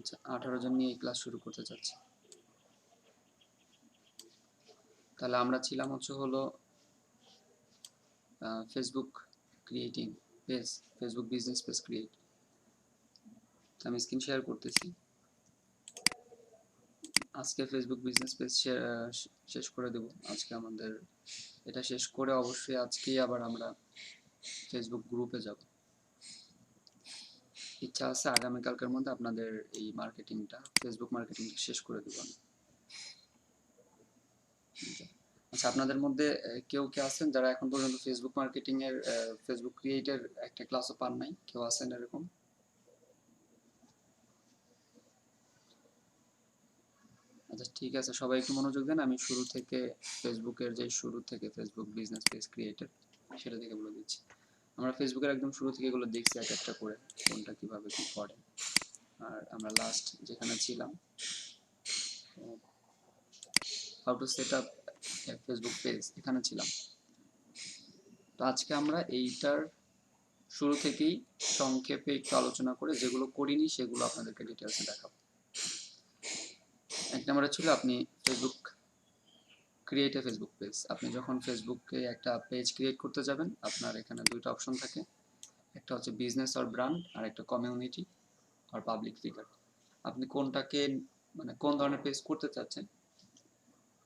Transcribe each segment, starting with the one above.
আচ্ছা, 18 জন নিয়ে এই ক্লাস শুরু করতে চাচ্ছি। তাহলে আমরা ছিলাম হলো Facebook creating page, Facebook business page create. আমি স্ক্রিন শেয়ার করতেছি। আজকে ফেসবুক বিজনেস পেজ শেষ করে দেব। আজকে আমাদের এটা শেষ করে অবশ্যই আজকেই আবার আমরা ফেসবুক গ্রুপে যাব। ইচ্ছা আছে আগামীকালকের মধ্যে আপনাদের এই মার্কেটিংটা, ফেসবুক মার্কেটিংটা শেষ করে দেব আমি। আচ্ছা, আপনাদের মধ্যে কেউ আছেন যারা এখন পর্যন্ত ফেসবুক মার্কেটিং এর, ফেসবুক ক্রিয়েটের একটা ক্লাসও পান নাই? কেউ আছেন এরকম? আচ্ছা, ঠিক আছে, সবাই একটু মনোযোগ দেন। আমি শুরু থেকে ফেসবুকের যে শুরু থেকে ফেসবুক বিজনেস পেজ ক্রিয়েটের সেটা থেকে বলে দিচ্ছি। আমরা ফেসবুকের একদম শুরু থেকে এগুলো দেখছি এক একটা করে, কোনটা কিভাবে কি করে। আর আমরা লাস্ট যেখানে ছিলাম, how to set up Facebook page, এখানে ছিলাম। তো আজকে আমরা এইটার শুরু থেকেই সংক্ষেপে একটু আলোচনা করে যেগুলো করিনি সেগুলো আপনাদেরকে ডিটেলসে দেখাবো। এক নম্বরে ছিল আপনি Facebook create a Facebook page. আপনি যখন ফেসবুকে একটা পেজ ক্রিয়েট করতে যাবেন, আপনার এখানে দুইটা অপশন থাকে। একটা হচ্ছে বিজনেস অর ব্র্যান্ড, আর একটা কমিউনিটি আর পাবলিক ফিগার। আপনি কোনটাকে, মানে কোন ধরনের পেজ করতে চাচ্ছেন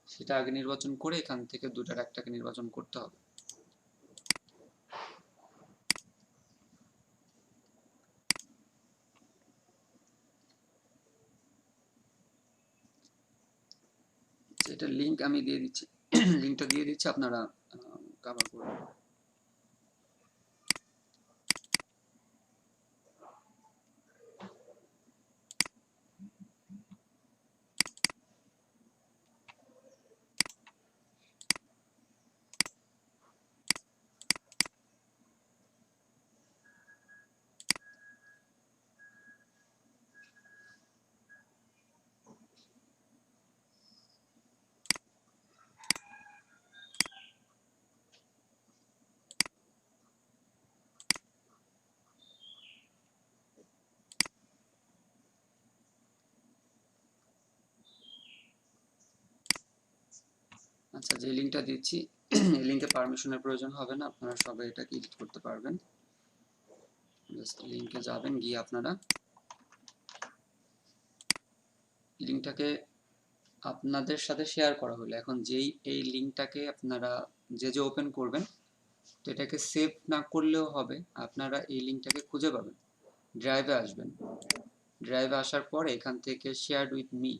সেটা আগে নির্বাচন করে এখান থেকে দুটার একটাকে নির্বাচন করতে হবে। এটা লিংক আমি দিয়ে দিচ্ছি, লিংকটা দিয়ে দিচ্ছি, আপনারা কভার করবেন। আচ্ছা, যে লিংকটা দিচ্ছি এই লিংকে পারমিশনের প্রয়োজন হবে না, আপনারা সবাই এটাকে এডিট করতে পারবেন। জাস্ট লিংকে যাবেন, গিয়ে আপনারা লিংকটাকে আপনাদের সাথে শেয়ার করা হলো। এখন যেই এই লিংকটাকে আপনারা যে ওপেন করবেন, তো এটাকে সেভ না করলেও হবে, আপনারা এই লিংকটাকে খুঁজে পাবেন। ড্রাইভে আসবেন, ড্রাইভে আসার পরে এখান থেকে share with me,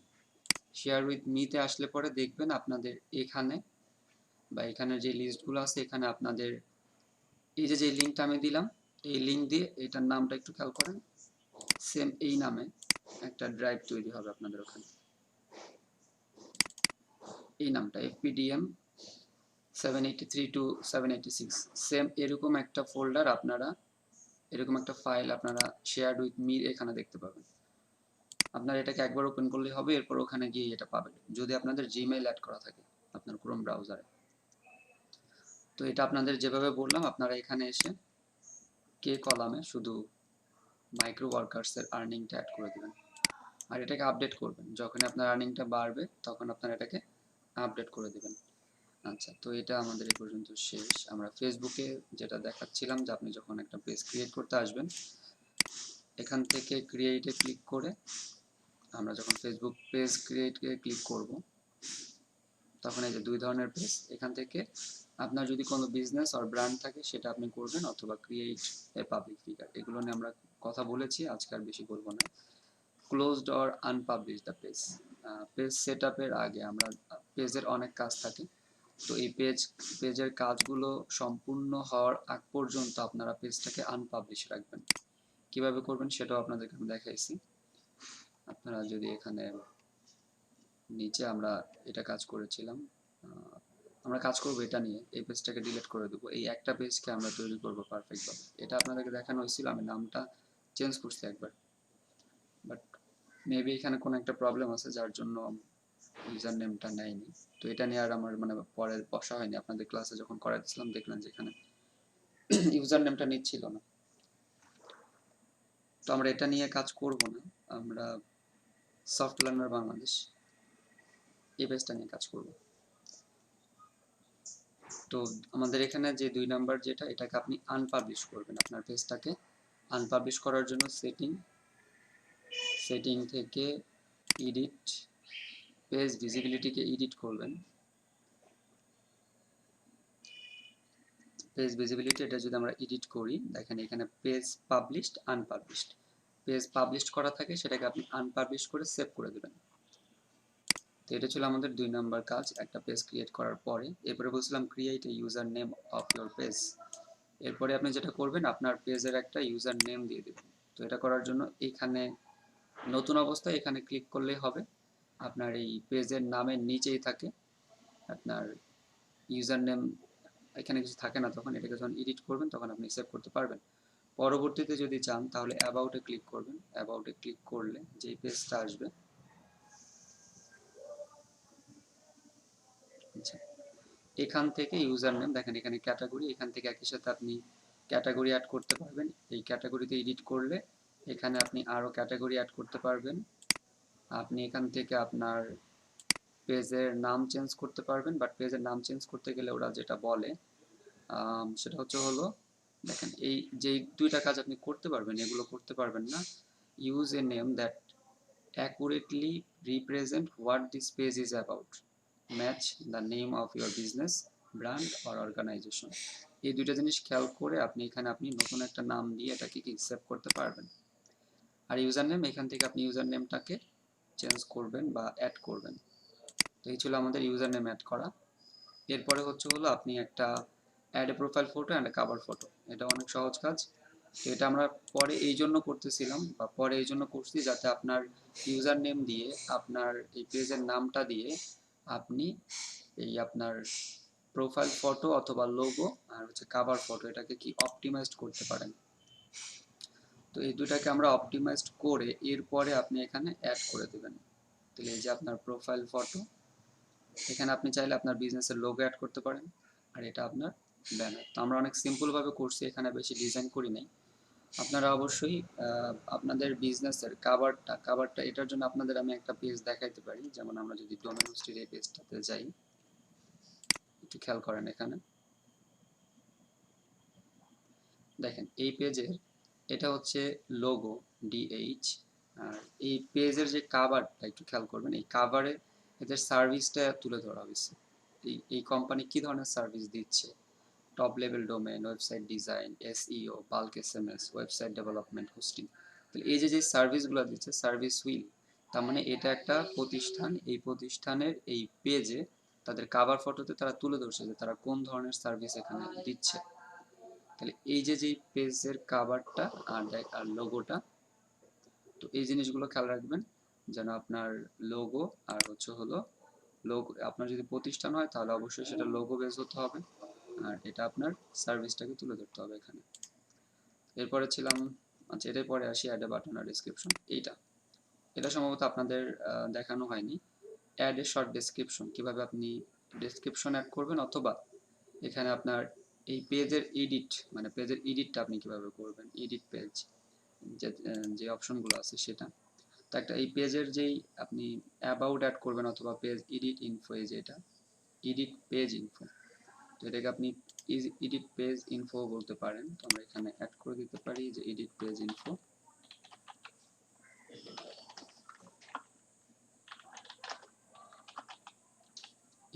share with মিতে আসলে পরে দেখবেন আপনাদের এখানে বা এখানে যে লিস্টগুলো আছে, এখানে আপনাদের এই যে লিঙ্কটা আমি দিলাম, এই লিঙ্ক দিয়ে এটার নামটা একটু খেয়াল করেন, সেম এই নামে একটা ড্রাইভ তৈরি হবে আপনাদের ওখানে। এই নামটা FPDM 783 to 786, সেম এরকম একটা ফোল্ডার আপনারা, এরকম একটা ফাইল আপনারা শেয়ার উইথ মি এখানে দেখতে পাবেন। আপনারা এটাকে একবার ওপেন করলেই হবে, এরপর ওখানে গিয়ে এটা পাবেন যদি আপনাদের জিমেইল অ্যাড করা থাকে আপনার ক্রোম ব্রাউজারে। তো এটা আপনাদের যেভাবে বললাম, আপনারা এখানে এসে কে কলামে শুধু মাইক্রো ওয়ার্কার্সের আর্নিংটা অ্যাড করে দেবেন, আর এটাকে আপডেট করবেন। যখন আপনার আর্নিংটা বাড়বে তখন আপনারা এটাকে আপডেট করে দেবেন। আচ্ছা, তো এটা আমাদের এই পর্যন্ত শেষ। আমরা ফেসবুকে যেটা দেখাচ্ছিলাম যে আপনি যখন একটা পেজ ক্রিয়েট করতে আসবেন, এখান থেকে ক্রিয়েটে ক্লিক করে আমরা যখন ফেসবুক পেজ ক্রিয়েটে ক্লিক করব, তখন এই যে দুই ধরনের পেজ, এখান থেকে আপনার যদি কোনো বিজনেস আর ব্র্যান্ড থাকে সেটা আপনি করবেন, অথবা ক্রিয়েট এ পাবলিক ফিগার, এগুলো নিয়ে আমরা কথা বলেছি, আজকে আর বেশি বলবো না। Closed or unpublish the page, page set আপের আগে আমরা, পেজের অনেক কাজ থাকে, তো এই পেজের কাজগুলো সম্পূর্ণ হওয়ার আগ পর্যন্ত আপনারা পেজটাকে আনপাবলিশ রাখবেন। কিভাবে করবেন সেটাও আপনাদেরকে আমি দেখাইছি। আপনারা যদি এখানে নিচে আমরা এটা কাজ করেছিলাম, আমরা কাজ করবো এটা নিয়ে, এই পেজটাকে ডিলিট করে দেবো, এই একটা পেজকে আমরা তৈরি করবো পারফেক্টভাবে। এটা আপনাদেরকে দেখানো হয়েছিল, আমি নামটা চেঞ্জ করছি একবার, বাট মেবি এখানে কোনো একটা প্রবলেম আছে যার জন্য ইউজার নেমটা নেয়নি। তো এটা নিয়ে আর আমার মানে পরে বসা হয়নি, আপনাদের ক্লাসে যখন করাইছিলাম দেখলেন যে এখানে ইউজার নেমটা নিচ্ছিল না। তো আমরা এটা নিয়ে কাজ করব না, আমরা সফট লার্নার বাংলাদেশ, এই পেজটা নিয়ে কাজ করব। তো আমাদের এখানে যে 2 নাম্বার যেটা, এটাকে আপনি আনপাবলিশ করবেন। আপনার পেজটাকে আনপাবলিশ করার জন্য সেটিং থেকে এডিট, পেজ ভিজিবিলিটিকে এডিট করবেন। পেজ ভিজিবিলিটি এটা যদি আমরা এডিট করি, দেখেন এখানে page published, unpublished. Page published করা থাকে, সেটাকে আপনি আনপাবলিশ করে সেভ করে দেবেন। তো এটা ছিল আমাদের 2 নাম্বার কাজ একটা পেজ ক্রিয়েট করার পরে। এরপরে বলছিলাম create a user name of your page. এরপরে আপনি যেটা করবেন, আপনার পেজের একটা ইউজার নেম দিয়ে দেবেন। তো এটা করার জন্য এখানে নতুন অবস্থায় এখানে ক্লিক করলেই হবে। আপনার এই পেজের নামের নিচেই থাকে আপনার ইউজার নেম, এখানে কিছু থাকে না। তখন এটাকে যখন এডিট করবেন তখন আপনি সেভ করতে পারবেন। পরবর্তীতে যদি চান তাহলে অ্যাবাউটে ক্লিক করবেন। অ্যাবাউটে ক্লিক করলে যে পেজটা আসবে, আচ্ছা, এখান থেকে ইউজার নেম দেখেন এখানে ক্যাটাগরি, এখান থেকে একই সাথে আপনি ক্যাটাগরি অ্যাড করতে পারবেন। এই ক্যাটাগরিতে এডিট করলে এখানে আপনি আরও ক্যাটাগরি অ্যাড করতে পারবেন। আপনি এখান থেকে আপনার পেজের নাম চেঞ্জ করতে পারবেন। বাট পেজের নাম চেঞ্জ করতে গেলে ওরা যেটা বলে সেটা হলো দেখেন এই যে 2টা কাজ আপনি করতে পারবেন, এগুলো করতে পারবেন না। Use a name that accurately represent what this page is about, match the name of your business, brand or organization। এই 2টা জিনিস খেয়াল করে আপনি এখানে আপনি নতুন একটা নাম দিয়ে এটাকে কি সেভ করতে পারবেন। আর ইউজার নেম, এখান থেকে আপনি ইউজার নেমটাকে চেঞ্জ করবেন বা অ্যাড করবেন। তো এই ছিল আমাদের ইউজার নেম অ্যাড করা। এরপরে হলো আপনি একটা add a profile photo and cover photo. এটা অনেক সহজ কাজ। তো এটা আমরা পরে এই জন্য করতেছিলাম বা পরে এই জন্য করছি যাতে আপনার ইউজার নেম দিয়ে আপনার এই পেজের নামটা দিয়ে আপনি এই আপনার প্রোফাইল ফটো অথবা লোগো আর কাভার ফটো এটাকে কি অপটিমাইজড করতে পারেন। তো এই দুটাকে আমরা অপটিমাইজড করে এরপরে আপনি এখানে অ্যাড করে দেবেন। তাহলে এই যে আপনার প্রোফাইল ফটো, এখানে আপনি চাইলে আপনার বিজনেসের লোগো অ্যাড করতে পারেন, আর এটা আপনার ব্যানার। তো আমরা অনেক সিম্পলভাবে করছি, এখানে বেশি ডিজাইন করি নাই। আপনারা অবশ্যই আপনাদের বিজনেসের কাভারটা এটার জন্য আপনাদের আমি একটা পেজ দেখাইতে পারি। যেমন আমরা যদি ডোমেন হোস্টের এই পেজটাতে যাই, একটু খেয়াল করেন এখানে দেখেন এই পেজের এটা হচ্ছে লোগো DH। আর এই পেজের যে কাভারটা একটু খেয়াল করবেন, এই কাভারে এদের সার্ভিসটা তুলে ধরা হয়েছে। এই কোম্পানি কি ধরনের সার্ভিস দিচ্ছে, top level domain, website design, SEO, bulk SMS, website development, hosting. তাহলে এই যে সার্ভিসগুলো দিচ্ছে, সার্ভিস হুইল, তার মানে এটা একটা প্রতিষ্ঠান। এই প্রতিষ্ঠানের এই পেজে তাদের কাভার ফটোতে তারা তুলে ধরছে যে তারা কোন ধরনের সার্ভিস এখানে দিচ্ছে। তাহলে এই যে পেজের কাভারটা আর লোগোটা, তো এই জিনিসগুলো খেয়াল রাখবেন যেন আপনার লোগো আর লোগো, আপনার যদি প্রতিষ্ঠান হয় তাহলে অবশ্যই সেটা লোগো বেস হতে হবে, আর এটা আপনার সার্ভিসটাকে তুলে ধরতে হবে এখানে। এরপরে ছিলাম, আচ্ছা এটার পরে আসি অ্যাড এ বাটন আর ডেসক্রিপশন। এটা সম্ভবত আপনাদের দেখানো হয়নি। অ্যাড এ শর্ট ডেসক্রিপশন, কিভাবে আপনি ডেসক্রিপশন অ্যাড করবেন, অথবা এখানে আপনার এই পেজের মানে পেজের এডিটটা আপনি কিভাবে করবেন, এডিট পেজ যে অপশনগুলো আছে সেটা। তো একটা এই পেজের যেই আপনি অ্যাবাউট অ্যাড করবেন অথবা পেজ এডিট ইনফো, এই যে এটা এডিট পেজ ইনফো, তো এটাকে আপনি এডিট পেজ ইনফো বলতে পারেন। তো আমরা এখানে অ্যাড করে দিতে পারি যে edit page info.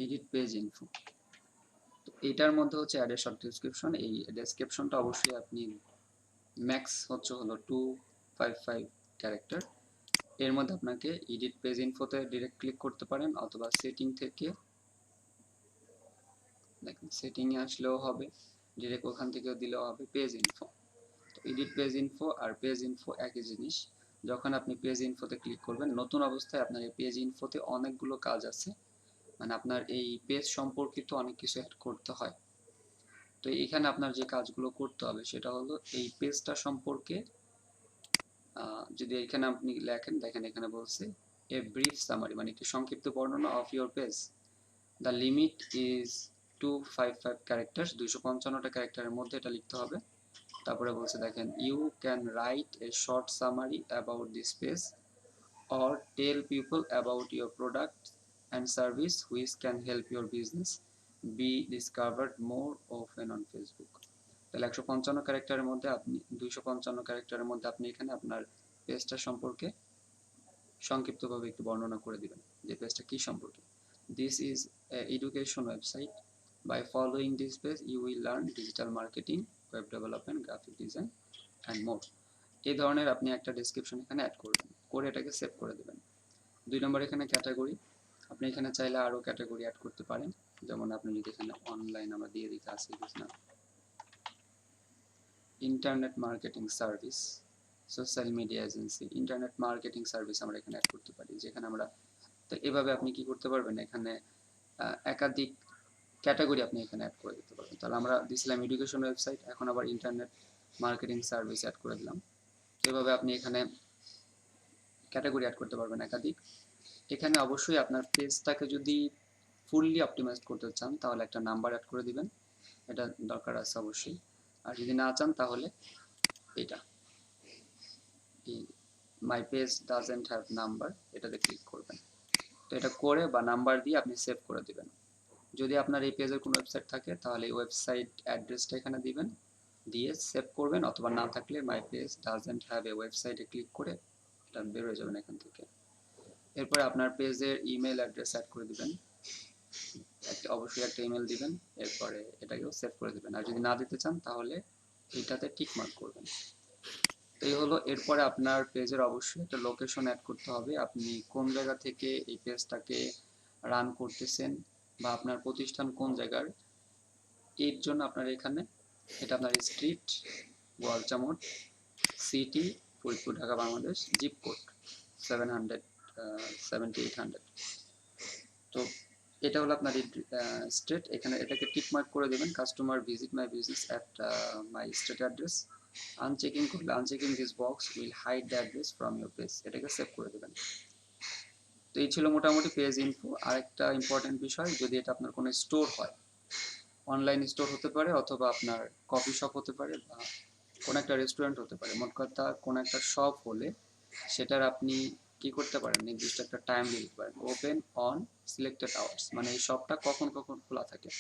Edit page info, তো এটার মধ্যে অ্যাড এ শর্ট ডেসক্রিপশন। এই ডেসক্রিপশনটা অবশ্যই আপনি ম্যাক্স হলো 255 ক্যারেক্টার। এর মধ্যে আপনাকে এডিট পেজ ইনফোতে ডিরেক্ট ক্লিক করতে পারেন, অথবা সেটিং থেকে দেখেন সেটিংয়ে আসলেও হবে, ডিরেক্ট ওখান থেকেও দিলেও হবে পেজ ইনফো। তো এডিট পেজ ইনফো আর পেজ ইনফো একই জিনিস। যখন আপনি পেজ ইনফোতে ক্লিক করবেন, নতুন অবস্থায় আপনার এই পেজ ইনফোতে অনেকগুলো কাজ আছে, মানে আপনার এই পেজ সম্পর্কিত অনেক কিছু অ্যাড করতে হয়। তো এখানে আপনার যে কাজগুলো করতে হবে সেটা হলো এই পেজটা সম্পর্কে যদি এখানে আপনি লেখেন, দেখেন এখানে বলছে এ ব্রিফ সামারি, মানে একটি সংক্ষিপ্ত বর্ণনা of your page. The limit is 255 characters, 255টা ক্যারেক্টারের মধ্যে এটা লিখতে হবে। তারপরে বলছে দেখেন you can write a short summary about this page or tell people about your product and service which can help your business be discovered more often on Facebook. তাহলে 155 ক্যারেক্টারের মধ্যে আপনি 255 ক্যারেক্টারের মধ্যে আপনি এখানে আপনার পেজটা সম্পর্কে সংক্ষিপ্তভাবে একটু বর্ণনা করে দিবেন যে পেজটা কি সম্পর্কে। This is education website, by following this page you will learn digital marketing, web development, graphic design and more. এই ধরনের আপনি একটা ডেসক্রিপশন এখানে অ্যাড করবেন, করে এটাকে সেভ করে দেবেন। 2 নম্বর এখানে ক্যাটাগরি, আপনি এখানে চাইলে আরও ক্যাটাগরি অ্যাড করতে পারেন, যেমন আপনি যদি এখানে অনলাইন আমরা দিয়ে দিতে আসি না, internet marketing service, social media agency, internet marketing service আমরা এখানে অ্যাড করতে পারি, যেখানে আমরা তো এভাবে আপনি কি করতে পারবেন, এখানে একাধিক ক্যাটাগরি আপনি এখানে অ্যাড করে দিতে পারবেন। তাহলে আমরা দিছিলাম এডুকেশন ওয়েবসাইট, এখন আবার ইন্টারনেট মার্কেটিং সার্ভিস অ্যাড করে দিলাম। এভাবে আপনি এখানে ক্যাটাগরি অ্যাড করতে পারবেন একাধিক। এখানে অবশ্যই আপনার পেজটাকে যদি ফুললি অপটিমাইজ করতে চান তাহলে একটা নাম্বার অ্যাড করে দিবেন, এটা দরকার আছে অবশ্যই। আর যদি না চান তাহলে এটা my page doesn't have number, এটাতে ক্লিক করবেন। তো এটা করে বা নাম্বার দিয়ে আপনি সেভ করে দিবেন। যদি আপনার এই পেজের কোনো ওয়েবসাইট থাকে তাহলে এই ওয়েবসাইট অ্যাড্রেসটা এখানে দিবেন, দিয়ে সেভ করবেন, অথবা না থাকলে my page doesn't have a ওয়েবসাইটে ক্লিক করে এটা বের হয়ে যাবেন এখান থেকে। এরপরে আপনার পেজের ইমেল অ্যাড্রেস অ্যাড করে দিবেন, অবশ্যই একটা ইমেল দিবেন, এরপরে এটাকেও সেভ করে দিবেন। আর যদি না দিতে চান তাহলে এটাতে টিক মার্ক করবেন। তো এই হলো। এরপরে আপনার পেজের অবশ্যই একটা লোকেশন অ্যাড করতে হবে, আপনি কোন জায়গা থেকে এই পেজটাকে রান করতেছেন বা আপনার প্রতিষ্ঠান কোন জায়গার, এর জন্য আপনার এখানে এটা আপনার street Goalchamot, city Faridpur, Dhaka, Bangladesh, zip code 700 তো এটা হলো আপনার স্টেট। এখানে এটাকে টিক মার্ক করে দেবেন, customer visit my business at my state address, unchecking করলে unchecking this box will hide the address from your page, এটাকে সেভ করে দেবেন। তো এই ছিল মোটামুটি পেজ ইনফো। আরেকটা ইম্পর্টেন্ট বিষয়, যদি এটা আপনার কোনো স্টোর হয়, অনলাইন স্টোর হতে পারে অথবা আপনার কফি শপ হতে পারে বা কোনো একটা রেস্টুরেন্ট হতে পারে, মোট কথা কোনো একটা শপ হলে সেটার আপনি কি করতে পারেন, নির্দিষ্ট একটা টাইম দিয়ে দিতে পারেন, ওপেন অন সিলেক্টেড আওয়ার্স, মানে এই শপটা কখন কখন খোলা থাকে।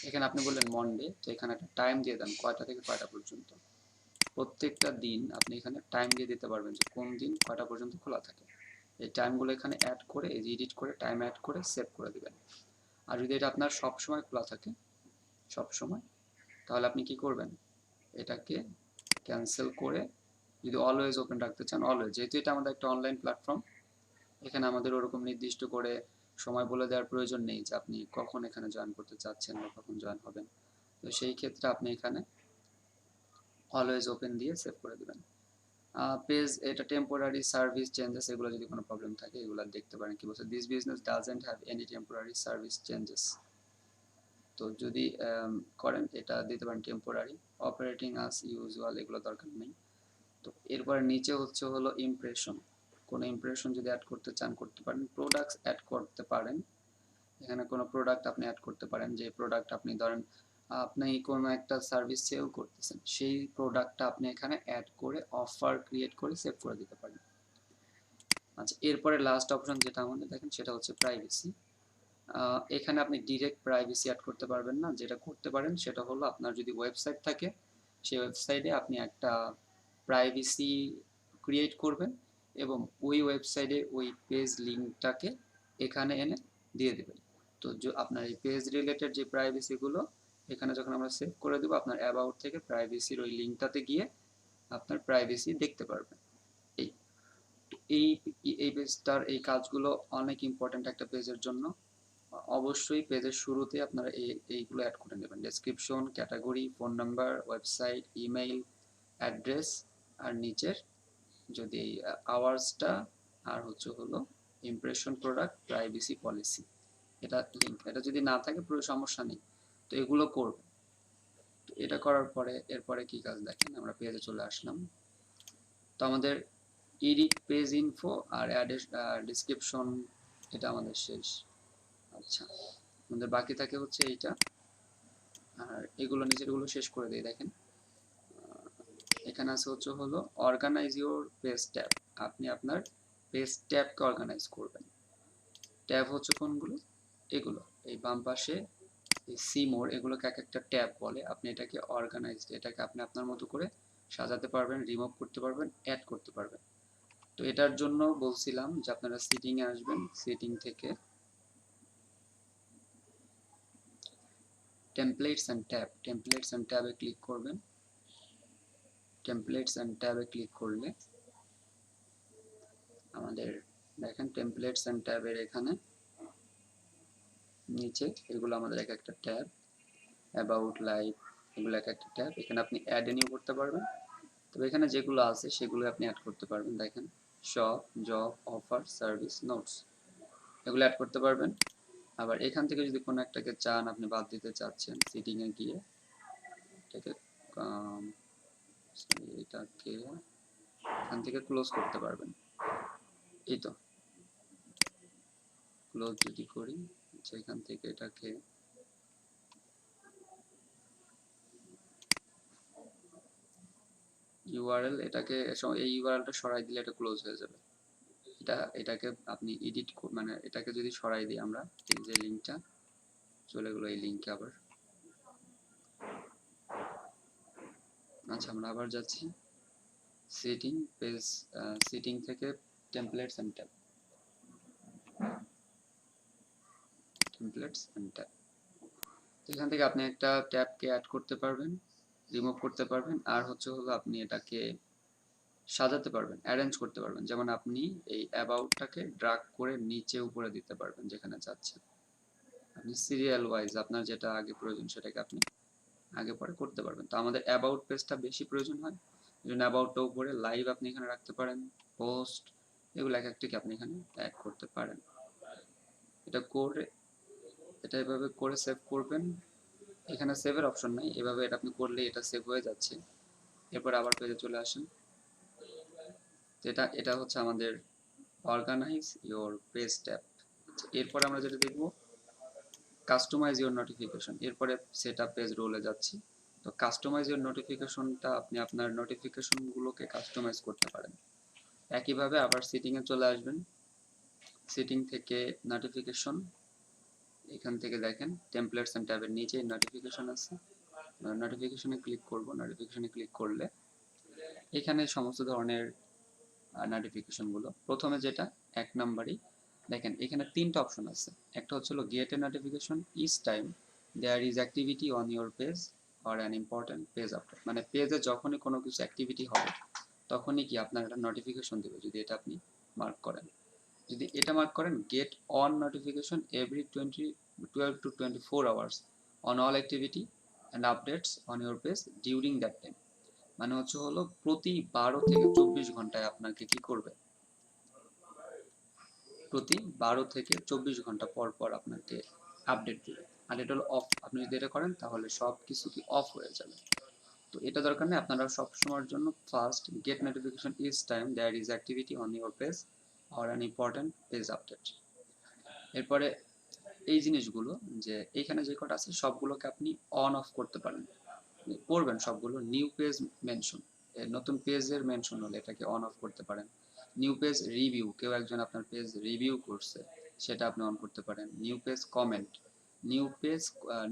এখানে আপনি বললেন মন্ডে, তো এখানে একটা টাইম দিয়ে দেন কয়টা থেকে কয়টা পর্যন্ত। প্রত্যেকটা দিন আপনি এখানে টাইম দিয়ে দিতে পারবেন যে কোন দিন কয়টা পর্যন্ত খোলা থাকে। এই টাইমগুলো এখানে অ্যাড করে, এই যে এডিট করে টাইম অ্যাড করে সেভ করে দিবেন। আর যদি এটা আপনার সব সময় খোলা থাকে, সব সময়, তাহলে আপনি কি করবেন, এটাকে ক্যান্সেল করে যদি অলওয়েজ ওপেন রাখতে চান, অলওয়েজ, যেহেতু এটা আমাদের একটা অনলাইন প্ল্যাটফর্ম, এখানে আমাদের ওরকম নির্দিষ্ট করে সময় বলে দেওয়ার প্রয়োজন নেই যে আপনি কখন এখানে জয়েন করতে চাচ্ছেন বা কখন জয়েন হবেন। তো সেই ক্ষেত্রে আপনি এখানে অলওয়েজ ওপেন দিয়ে সেভ করে দেবেন। পেজ এটা টেম্পোরারি সার্ভিস চেঞ্জেস, এগুলো যদি কোনো প্রবলেম থাকে এগুলো দেখতে পারেন। কি বলছে, this business doesn't have any temporary service changes, তো যদি করেন এটা দিতে পারেন টেম্পোরারি, অপারেটিং আস ইউজুয়াল, এগুলো দরকার নেই। তো এরপরে নিচে হলো ইমপ্রেশন, কোনো ইমপ্রেশন যদি অ্যাড করতে চান করতে পারেন। প্রোডাক্টস অ্যাড করতে পারেন, এখানে কোনো প্রোডাক্ট আপনি অ্যাড করতে পারেন, যে প্রোডাক্ট আপনি ধরেন আপনি কোনো একটা সার্ভিস সেল করতেছেন, সেই প্রোডাক্টটা আপনি এখানে অ্যাড করে অফার ক্রিয়েট করে সেভ করে দিতে পারেন। আচ্ছা, এরপরে লাস্ট অপশন যেটা আমাদের দেখেন সেটা হচ্ছে প্রাইভেসি। এখানে আপনি ডিরেক্ট প্রাইভেসি অ্যাড করতে পারবেন না, যেটা করতে পারেন সেটা হলো আপনার যদি ওয়েবসাইট থাকে সেই ওয়েবসাইটে আপনি একটা প্রাইভেসি ক্রিয়েট করবেন এবং ওই ওয়েবসাইটে ওই পেজ লিঙ্কটাকে এখানে এনে দিয়ে দেবেন। তো আপনার এই পেজ রিলেটেড যে প্রাইভেসিগুলো এখানে যখন আমরা সেভ করে দেবো, আপনার অ্যাবাউট থেকে প্রাইভেসির ওই লিঙ্কটাতে গিয়ে আপনার প্রাইভেসি দেখতে পারবেন। এই এই পেজটার এই কাজগুলো অনেক ইম্পর্টেন্ট একটা পেজের জন্য। অবশ্যই পেজের শুরুতে আপনারা এইগুলো অ্যাড করে নেবেন, description, category, phone number, website, email address, আর নিচের যদি এই আওয়ার্সটা, আর হলো ইমপ্রেশন, প্রোডাক্ট, প্রাইভেসি পলিসি, এটা লিঙ্ক, এটা যদি না থাকে পুরো সমস্যা নেই। তো এগুলো করবে। তো এটা করার পরে এরপরে কি কাজ দেখেন, আমরা পেজে চলে আসলাম। তো আমাদের এডিট পেজ ইনফো আর ডেসক্রিপশন এটা আমাদের শেষ। আচ্ছা, আমাদের বাকি থাকে হচ্ছে এইটা, আর এগুলো নিচেরগুলো শেষ করে দিই। দেখেন এখানে আছে হলো অর্গানাইজ ইউর পেজ ট্যাব, আপনি আপনার পেজ ট্যাবকে অর্গানাইজ করবেন। ট্যাব হচ্ছে কোনগুলো? এগুলো, এই বাম পাশে এই সি মোর, এগুলোকে এক একটা ট্যাব বলে। আপনি এটাকে অর্গানাইজড, এটাকে আপনি আপনার মতো করে সাজাতে পারবেন, রিমুভ করতে পারবেন, অ্যাড করতে পারবেন। তো এটার জন্য বলছিলাম যে আপনারা সেটিং এ আসবেন, সেটিং থেকে templates and tab, templates and ট্যাবে ক্লিক করবেন। টেমপ্লেটস এন্ড ট্যাবে ক্লিক করলে আমাদের দেখেন টেমপ্লেটস এন্ড ট্যাবের এখানে নিচে এগুলো আমাদের এক একটা ট্যাব, অ্যাবাউট, লাইভ, এগুলো এক একটা ট্যাব। এখানে আপনি অ্যাড নিউ করতে পারবেন। তবে এখানে যেগুলো আছে সেগুলো আপনি অ্যাড করতে পারবেন। দেখেন shop, job, offer, service, notes, এগুলো অ্যাড করতে পারবেন। আবার এখান থেকে যদি কোনো একটাকে চান, আপনি বাদ দিতে চাচ্ছেন, সিটিং এ গিয়ে এটাকে এটাকে এখান থেকে ক্লোজ করতে পারবেন। এই তো ক্লোজ যদি করি, সেখান থেকে এটাকে ইউআরএল, এটাকে এই ইউআরএলটা সরাই দিলে এটা ক্লোজ হয়ে যাবে। এটাকে আপনি এডিট, মানে এটাকে যদি সরাই দিই আমরা, এই যে লিঙ্কটা চলে গেলো, এই লিঙ্কে আবার, আচ্ছা আমরা আবার যাচ্ছি সেটিং, পেজ সেটিং থেকে templates and tab, templates and tab. এখান থেকে আপনি একটা ট্যাবকে অ্যাড করতে পারবেন, রিমুভ করতে পারবেন, আর হলো আপনি এটাকে সাজাতে পারবেন, অ্যারেঞ্জ করতে পারবেন। যেমন আপনি এই অ্যাবাউটটাকে ড্রাগ করে নিচে উপরে দিতে পারবেন যেখানে চাচ্ছেন। আপনি সিরিয়াল ওয়াইজ আপনার যেটা আগে প্রয়োজন সেটাকে আপনি আগে পরে করতে পারবেন। তো আমাদের অ্যাবাউট পেজটা বেশি প্রয়োজন হয়, এই জন্য অ্যাবাউটটা উপরে, লাইভ আপনি এখানে রাখতে পারেন, পোস্ট, এগুলো এক একটিকে আপনি এখানে অ্যাড করতে পারেন। এটা করে, এটা এভাবে করে সেভ করবেন। এখানে সেভের অপশন নাই, এভাবে এটা আপনি করলে এটা সেভ হয়ে যাচ্ছে। এরপর আবার পেজে চলে আসেন। এটা হচ্ছে আমাদের অর্গানাইজ ইওর পেজ ট্যাব। এরপরে আমরা যেটা দেখব কাস্টমাইজ ইওর নোটিফিকেশন। এরপরে সেটআপ পেজ রোলে যাচ্ছি। তো কাস্টমাইজ ইওর নোটিফিকেশনটা আপনি আপনার নোটিফিকেশনগুলোকে কাস্টমাইজ করতে পারেন। একইভাবে আবার সেটিংয়ে চলে আসবেন, সেটিং থেকে নোটিফিকেশন, এখান থেকে দেখেন টেমপ্লেটস এন্ড ট্যাবের নিচে নোটিফিকেশন আছে, নোটিফিকেশনে ক্লিক করব। নোটিফিকেশনে ক্লিক করলে এখানে সমস্ত ধরনের নোটিফিকেশনগুলো, প্রথমে যেটা এক নম্বরই দেখেন এখানে তিনটা অপশন আছে। একটা হচ্ছে get a notification each time there is activity on your page or an important page update, মানে পেজে যখনই কোনো কিছু অ্যাক্টিভিটি হবে তখনই কি আপনার একটা নোটিফিকেশন দেবে, যদি এটা আপনি মার্ক করেন। যদি এটা মার্ক করেন get on notification every 12 to 24 hours on all activity and updates on your page during that time, মানে হলো প্রতি 12 থেকে 24 ঘন্টায় আপনাকে কি করবে, প্রতি 12 থেকে 24 ঘন্টা পর পর আপনাকে আপডেট দিবে। আর এটা হলো অফ, আপনি যদি এটা করেন তাহলে সব কিছু কি অফ হয়ে যাবে। তো এটা দরকার নেই, আপনারা সব সময়ের জন্য first get notification each time there is activity on your page or an important page update. এরপরে এই জিনিসগুলো যে এইখানে যে কটা আছে সবগুলোকে আপনি অন অফ করতে পারেন, করবেন সবগুলো। নিউ পেজ মেনশন, নতুন পেজের মেনশন হলে এটাকে অন অফ করতে পারেন। নিউ পেজ রিভিউ, কেউ একজন আপনার পেজ রিভিউ করছে সেটা আপনি অন করতে পারেন। New page comment,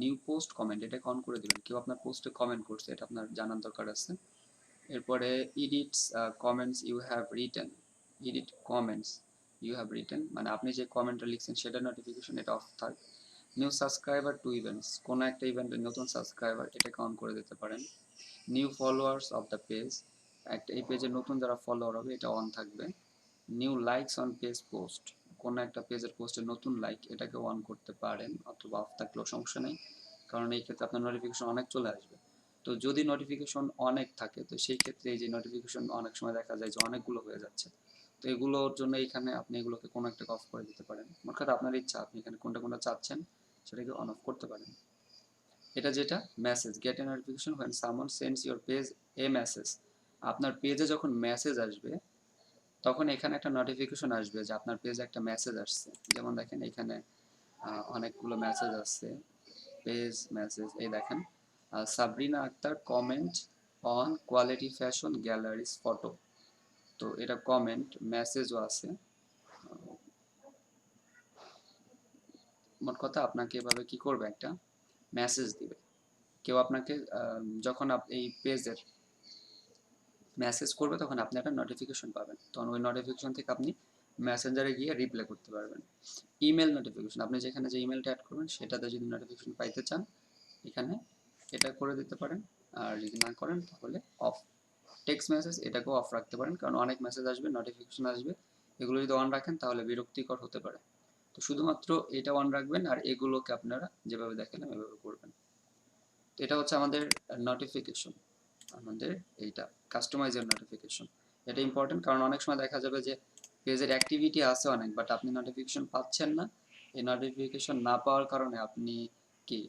new post comment, এটাকে অন করে দিবেন। কেউ আপনার পোস্টে কমেন্ট করছে এটা আপনার জানার দরকার আছে। এরপরে edits comments you have written, edit comments you have written, মানে আপনি যে কমেন্টটা লিখছেন সেটা নোটিফিকেশন এটা অফ থাক। নিউ সাবস্ক্রাইবার টু ইভেন্টস, কোনো একটা ইভেন্টের নতুন সাবস্ক্রাইবার এটাকে অন করে দিতে পারেন। New followers of the page, একটা এই পেজে নতুন যারা ফলোয়ার হবে এটা অন থাকবে। New likes on page post, কোনো একটা পেজের পোস্টে নতুন লাইক এটাকে অন করতে পারেন, অথবা অফ থাকলেও সমস্যা নেই, কারণ এই ক্ষেত্রে আপনার নোটিফিকেশন অনেক চলে আসবে। তো যদি নোটিফিকেশন অনেক থাকে তো সেই ক্ষেত্রে এই যে নোটিফিকেশন অনেক সময় দেখা যায় যে অনেকগুলো হয়ে যাচ্ছে, তো এগুলোর জন্য এখানে আপনি এগুলোকে কোনো একটা অফ করে দিতে পারেন। মোট কথা আপনার ইচ্ছা, আপনি এখানে কোনটা কোনটা চাচ্ছেন সেটাকে অন অফ করতে পারেন। এটা যেটা message, gate a notification when someone sends your page A message, আপনার পেজে যখন মেসেজ আসবে তখন এখানে একটা নোটিফিকেশন আসবে যে আপনার পেজে একটা মেসেজ আসছে। যেমন দেখেন এখানে অনেকগুলো মেসেজ আসছে, পেজ মেসেজ, এই দেখেন Sabrina Akter comment on quality fashion galleries photo, তো এটা কমেন্ট মেসেজও আছে। মোট কথা আপনাকে এভাবে কি করবে, একটা মেসেজ দিবে। কেউ আপনাকে যখন এই পেজের মেসেজ করবে তখন আপনি একটা নোটিফিকেশন পাবেন, তখন ওই নোটিফিকেশন থেকে আপনি মেসেঞ্জারে গিয়ে রিপ্লাই করতে পারবেন। ইমেল নোটিফিকেশন, আপনি যেখানে যে ইমেলটা অ্যাড করবেন সেটাতে যদি নোটিফিকেশন পাইতে চান এখানে এটা করে দিতে পারেন, আর যদি না করেন তাহলে অফ। টেক্সট মেসেজ এটাকেও অফ রাখতে পারেন, কারণ অনেক মেসেজ আসবে, নোটিফিকেশন আসবে, এগুলো যদি অন রাখেন তাহলে বিরক্তিকর হতে পারে। তো শুধুমাত্র এটা অন রাখবেন, আর এগুলোকে আপনারা যেভাবে দেখালাম এভাবে করবেন। তো এটা হচ্ছে আমাদের নোটিফিকেশন, আমাদের এইটা কাস্টমাইজের নোটিফিকেশন। এটা ইম্পর্টেন্ট, কারণ অনেক সময় দেখা যাবে যে পেজের অ্যাক্টিভিটি আছে অনেক, বাট আপনি নোটিফিকেশন পাচ্ছেন না। এই নোটিফিকেশন না পাওয়ার কারণে আপনি কি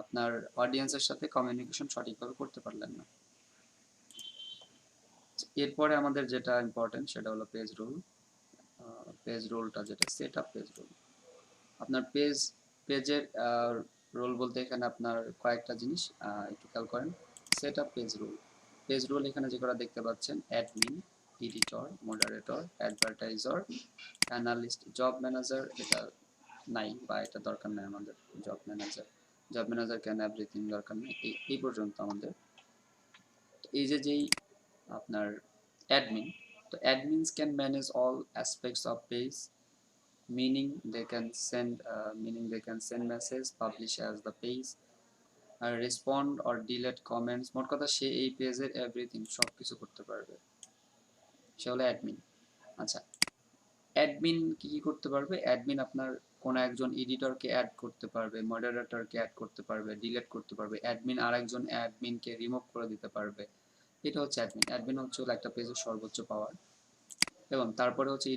আপনার অডিয়েন্সের সাথে কমিউনিকেশন সঠিকভাবে করতে পারলেন না। এরপরে আমাদের যেটা ইম্পর্টেন্ট সেটা হলো পেজ রুল। পেজ রুলটা যেটা সেট আপ পেজ রুল, আপনার পেজের রোল বলতে এখানে আপনার কয়েকটা জিনিস একটু খেয়াল করেন। Set up page rule, page rule এখানে যে কটা দেখতে পাচ্ছেন, admin, editor, moderator, advertiser, analyst, job manager, এটা নাই বা এটা দরকার নেই আমাদের। জব ম্যানেজার কেন এভরিথিং দরকার নেই, এই পর্যন্ত আমাদের। এই যেই আপনার অ্যাডমিন, তো admins can manage all aspects of page, meaning they can send message, publish as the page, respond or delete comments। মোট কথা সে এই পেজের এভরিথিং সব কিছু করতে পারবে, সে হলো অ্যাডমিন। আচ্ছা, অ্যাডমিন কি কি করতে পারবে? অ্যাডমিন আপনার কোন একজন এডিটরকে অ্যাড করতে পারবে, মডারেটরকে অ্যাড করতে পারবে, ডিলিট করতে পারবে, অ্যাডমিন আরেকজন অ্যাডমিনকে রিমুভ করে দিতে পারবে। এটা হচ্ছে অ্যাডমিন। অ্যাডমিন হচ্ছে একটা পেজের সর্বোচ্চ পাওয়ার। এবং তারপরে হচ্ছে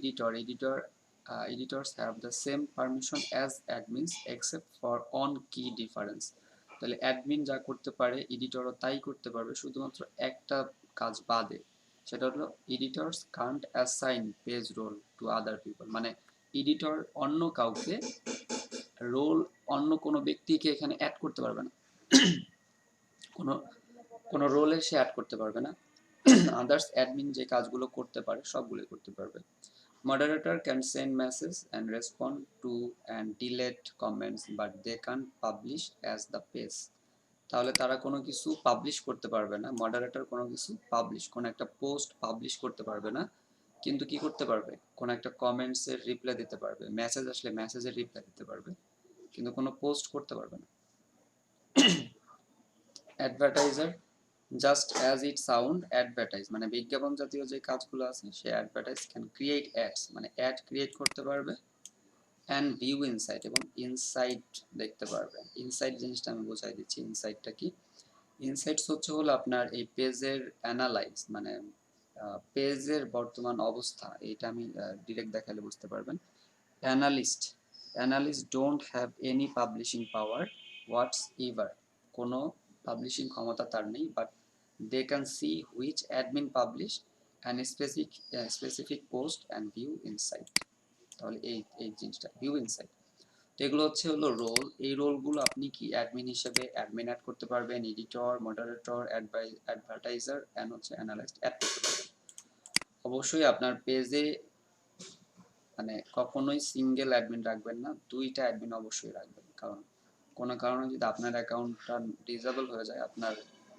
editors have the same permission as admins except for on key difference। তাহলে অ্যাডমিন যা করতে পারে এডিটরও তাই করতে পারবে, শুধুমাত্র একটা কাজ বাদে, সেটা হলো editors can't assign page role to other people। মানে এডিটর অন্য কাউকে রোল, অন্য কোনো ব্যক্তিকে এখানে অ্যাড করতে পারবে না, কোনো কোনো রোলে সে অ্যাড করতে পারবে না। আদার্স অ্যাডমিন যে কাজগুলো করতে পারে সবগুলোই করতে পারবে। Moderator can send messages and respond to and delete comments, but they can't publish as the page। তাহলে তারা কোনো কিছু পাবলিশ করতে পারবে না, মডারেটর কোনো কিছু কোনো একটা পোস্ট পাবলিশ করতে পারবে না, কিন্তু কি করতে পারবে, কোনো একটা কমেন্টসের রিপ্লাই দিতে পারবে, মেসেজ আসলে মেসেজের রিপ্লাই দিতে পারবে, কিন্তু কোনো পোস্ট করতে পারবে না। Advertiser, just as it sound, advertise মানে বিজ্ঞাপন জাতীয় যে কাজগুলো আছে, সে অ্যাডভার্টাইজ ক্যান ক্রিয়েট অ্যাডস মানে অ্যাড ক্রিয়েট করতে পারবে, অ্যান্ড ভিউ ইনসাইট এবং ইনসাইট দেখতে পারবে। ইনসাইট জিনিসটা আমি বোঝাই দিচ্ছি, ইনসাইটটা কি। ইনসাইটস হলো আপনার এই পেজের অ্যানালাইজ, মানে পেজের বর্তমান অবস্থা, এটা আমি ডিরেক্ট দেখালে বুঝতে পারবেন। Analyst don't have any publishing power whatsoever, কোনো পাবলিশিং ক্ষমতা তার নেই, but they can see which admin publish and specific post and view insight. তাহলে এই জিনিসটা ভিউ ইনসাইট। তো এগুলো হলো রোল। এই রোলগুলো আপনি কি অ্যাডমিন হিসেবে অ্যাডমিন অ্যাড করতে পারবেন, editor, moderator, advertiser and analyst add করতে পারবেন। অবশ্যই আপনার পেজে মানে কখনোই সিঙ্গেল অ্যাডমিন রাখবেন না, দুইটা অ্যাডমিন অবশ্যই রাখবেন, কারণ কোনো কারণে যদি আপনার অ্যাকাউন্টটা ডিসেবল হয়ে যায়, আপনার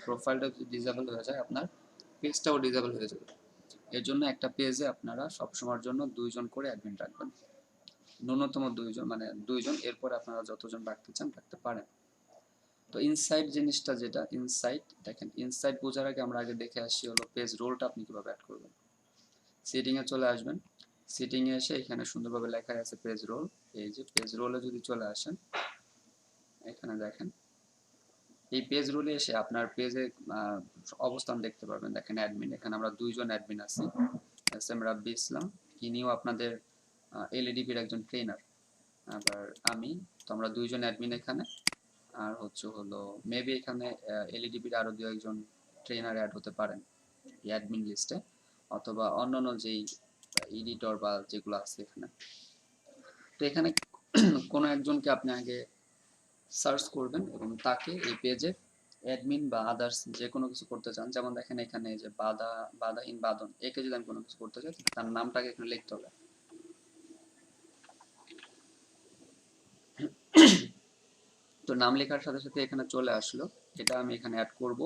প্রোফাইলটা যদি ডিসেবল হয়ে যায়, আপনার পেজটাও ডিসেবল হয়ে যাবে। এর জন্য একটা পেজে আপনারা সবসময়ের জন্য 2 জন করে অ্যাডমিন রাখবেন, ন্যূনতম 2 জন, মানে 2 জন, এরপর আপনারা যতজন রাখতে চান রাখতে পারেন। তো ইনসাইট জিনিসটা যেটা, ইনসাইট দেখেন, ইনসাইট বোঝার আগে আমরা আগে দেখে আসি হলো পেজ রোলটা আপনি কিভাবে অ্যাড করবেন। সেটিংয়ে চলে আসবেন, সেটিংয়ে এসে এখানে সুন্দরভাবে লেখা আছে পেজ রোল। এই যে পেজ রোলে যদি চলে আসেন, এখানে দেখেন এই পেজ রোলে এসে আপনার পেজে অবস্থান দেখতে পারবেন। দেখেন অ্যাডমিন, এখানে আমরা 2 জন অ্যাডমিন আছি, এস এম রাব্বি ইসলাম, ইনিও আপনাদের এলইডিপির একজন ট্রেনার, আবার আমি, তো আমরা 2 জন অ্যাডমিন এখানে। আর হলো মেবি এখানে এলইডিপির আরো 2-1 জন ট্রেনার অ্যাড হতে পারেন এই অ্যাডমিন লিস্টে, অথবা অন্যান্য যেই এডিটর বা যেগুলো আছে এখানে। তো এখানে কোনো একজনকে আপনি আগে সার্চ করবেন এবং তাকে এই পেজে অ্যাডমিন বা আদার্স যে কোনো কিছু করতে চান, যেমন দেখেন এখানে যে বাদাহীন বাদন, একে যদি আমি কোনো কিছু করতে চাই তার নামটাকে এখানে লিখতে হবে। তো নাম লেখার সাথে সাথে এখানে চলে আসলো, এটা আমি এখানে অ্যাড করব,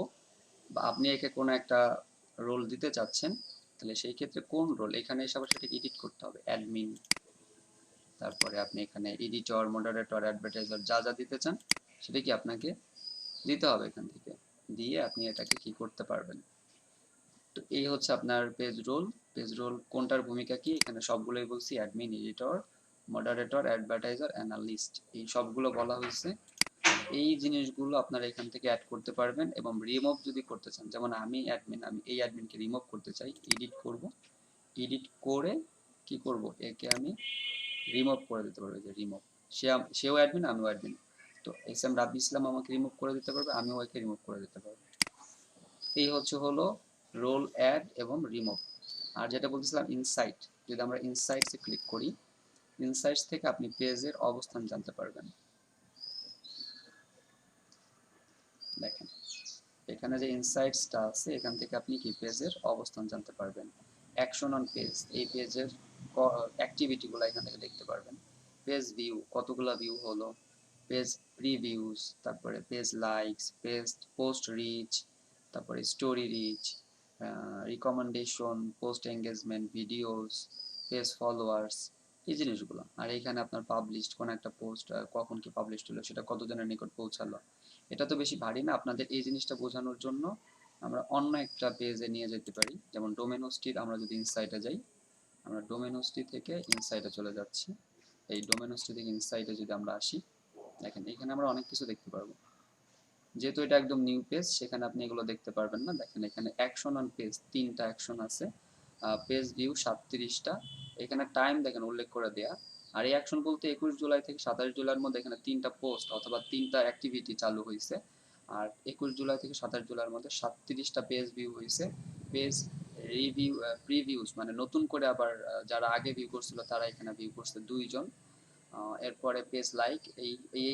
বা আপনি একে কোনো একটা রোল দিতে চাচ্ছেন, তাহলে সেই ক্ষেত্রে কোন রোল এখানে এসে আবার সেটাকে এডিট করতে হবে, অ্যাডমিন, তারপরে আপনি এখানে এডিটর, মডারেটর, অ্যাডভার্টাইজার যা যা দিতে চান সেটা কি আপনাকে দিতে হবে এখান থেকে, দিয়ে আপনি এটাকে কি করতে পারবেন। তো এই হচ্ছে আপনার পেজ রোল। পেজ রোল কোনটার ভূমিকা কি, এখানে সবগুলোই বলছি, admin, editor, moderator, advertiser, analyst, এই সবগুলো বলা হয়েছে। এই জিনিসগুলো আপনারা এখান থেকে অ্যাড করতে পারবেন, এবং রিমুভ যদি করতে চান, যেমন আমি অ্যাডমিন, আমি এই অ্যাডমিনকে রিমুভ করতে চাই, এডিট করব, এডিট করে কি করব, একে আমি রিমুভ করে দিতে পারবো, যে রিমুভ, সেও অ্যাডমিন, আমিও অ্যাডমিন, তো এস এম রাব্বি ইসলাম আমাকে রিমুভ করে দিতে পারবে, আমিও একে রিমুভ করে দিতে পারবো। এই হলো রোল অ্যাড এবং রিমুভ। আর যেটা বলতেছিলাম ইনসাইট, যদি আমরা ইনসাইটসে ক্লিক করি, ইনসাইটস থেকে আপনি পেজের অবস্থান জানতে পারবেন। দেখেন এখানে যে ইনসাইটসটা আছে, এখান থেকে আপনি কি পেজের অবস্থান জানতে পারবেন। অ্যাকশন অন পেজ, এই পেজের অ্যাক্টিভিটিগুলো এখান থেকে দেখতে পারবেন। পেজ ভিউ, কতগুলা ভিউ হলো, পেজ প্রিভিউস, তারপরে page likes, page post reach, তারপরে story reach, recommendation, post engagement, videos, page followers, এই জিনিসগুলো। আর এখানে আপনার পাবলিশড, কোন একটা পোস্ট কখন কি পাবলিশড হলো, সেটা কতজনের নিকট পৌঁছালো। এটা তো বেশি ভারী না, আপনাদের এই জিনিসটা বোঝানোর জন্য আমরা অন্য একটা পেজে নিয়ে যেতে পারি, যেমন ডোমেন হোস্টির, আমরা যদি ইনসাইটে যাই, আমরা ডোমেন হোস্টি থেকে ইনসাইটে চলে যাচ্ছি। এই ডোমেন হোস্টি থেকে ইনসাইটে যদি আমরা আসি, দেখেন এখানে আমরা অনেক কিছু দেখতে পারবো। যেহেতু এটা একদম নিউ পেজ, সেখানে আপনি এগুলো দেখতে পারবেন না। দেখেন এখানে অ্যাকশন অন পেজ, 3টা অ্যাকশন আছে, পেজ ভিউ 37টা, এখানে টাইম দেখেন উল্লেখ করে দেয়া। আর এই অ্যাকশন বলতে 21 জুলাই থেকে 27 জুলাইয়ের মধ্যে এখানে 3টা পোস্ট অথবা 3টা অ্যাক্টিভিটি চালু হয়েছে। আর 21 জুলাই থেকে 27 জুলাইয়ের মধ্যে 37টা পেজ ভিউ হয়েছে। পেজ রিভিউ, প্রিভিউস মানে নতুন করে আবার যারা আগে ভিউ করছিল তারা এখানে ভিউ করছে 2 জন। এরপরে পেজ লাইক,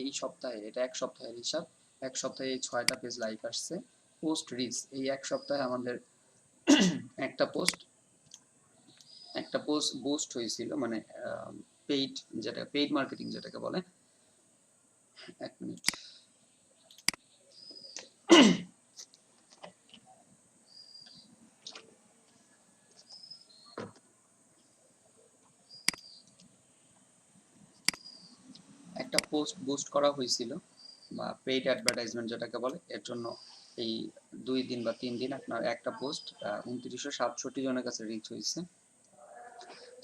এই সপ্তাহে, এটা এক সপ্তাহের হিসাব, এক সপ্তাহে এই 6টা পেজ লাইক আসছে। পোস্ট রিচ, এই এক সপ্তাহে আমাদের একটা পোস্ট বুস্ট হয়েছিল, মানে পেইড, যেটা পেইড মার্কেটিং যেটাকে বলে। এক মিনিট, একটা পোস্ট বুস্ট করা হয়েছিল, বা পেইড অ্যাডভার্টাইজমেন্ট যেটাকে বলে, এর জন্য এই 2 দিন বা 3 দিন আপনার একটা পোস্ট 2967 জনের কাছে রিচ হয়েছে।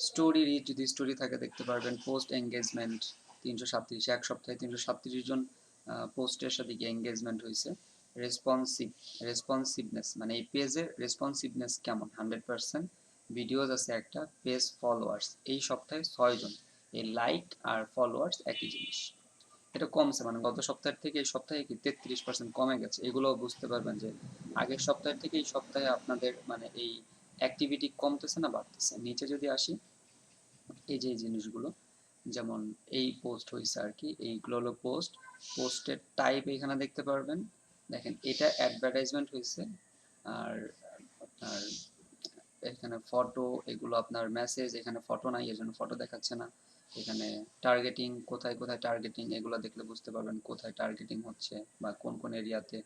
স্টোরি রিচ, যদি স্টোরি থাকে দেখতে পারবেন। পোস্ট এঙ্গেজমেন্ট 337, এক সপ্তাহে 337 জন পোস্টের সাথে গিয়ে এঙ্গেজমেন্ট হয়েছে। রেসপন্সিভনেস মানে এই পেজের রেসপন্সিভনেস কেমন, 100%। ভিডিওস আছে একটা। পেজ ফলোয়ার্স, এই সপ্তাহে 6 জন, এই লাইক আর ফলোয়ার্স একই জিনিস, এটা কমছে, মানে গত সপ্তাহের থেকে এই সপ্তাহে কি 33% কমে গেছে। এগুলো বুঝতে পারবেন যে আগের সপ্তাহের থেকে এই সপ্তাহে আপনাদের মানে এই অ্যাক্টিভিটি কমতেছে না বাড়তেছে। নিচে যদি আসি, এই যে এই জিনিসগুলো, যেমন এই পোস্ট হয়েছে আর কি, এইগুলো হলো পোস্ট, পোস্টের টাইপ এখানে দেখতে পারবেন। দেখেন এটা অ্যাডভার্টাইজমেন্ট হয়েছে, আর আপনার এখানে ফটো, এগুলো আপনার মেসেজ, এখানে ফটো নাই এর জন্য ফটো দেখাচ্ছে না। এখানে টার্গেটিং, কোথায় কোথায় টার্গেটিং, এগুলো দেখলে বুঝতে পারবেন কোথায় টার্গেটিং হচ্ছে বা কোন কোন এরিয়াতে।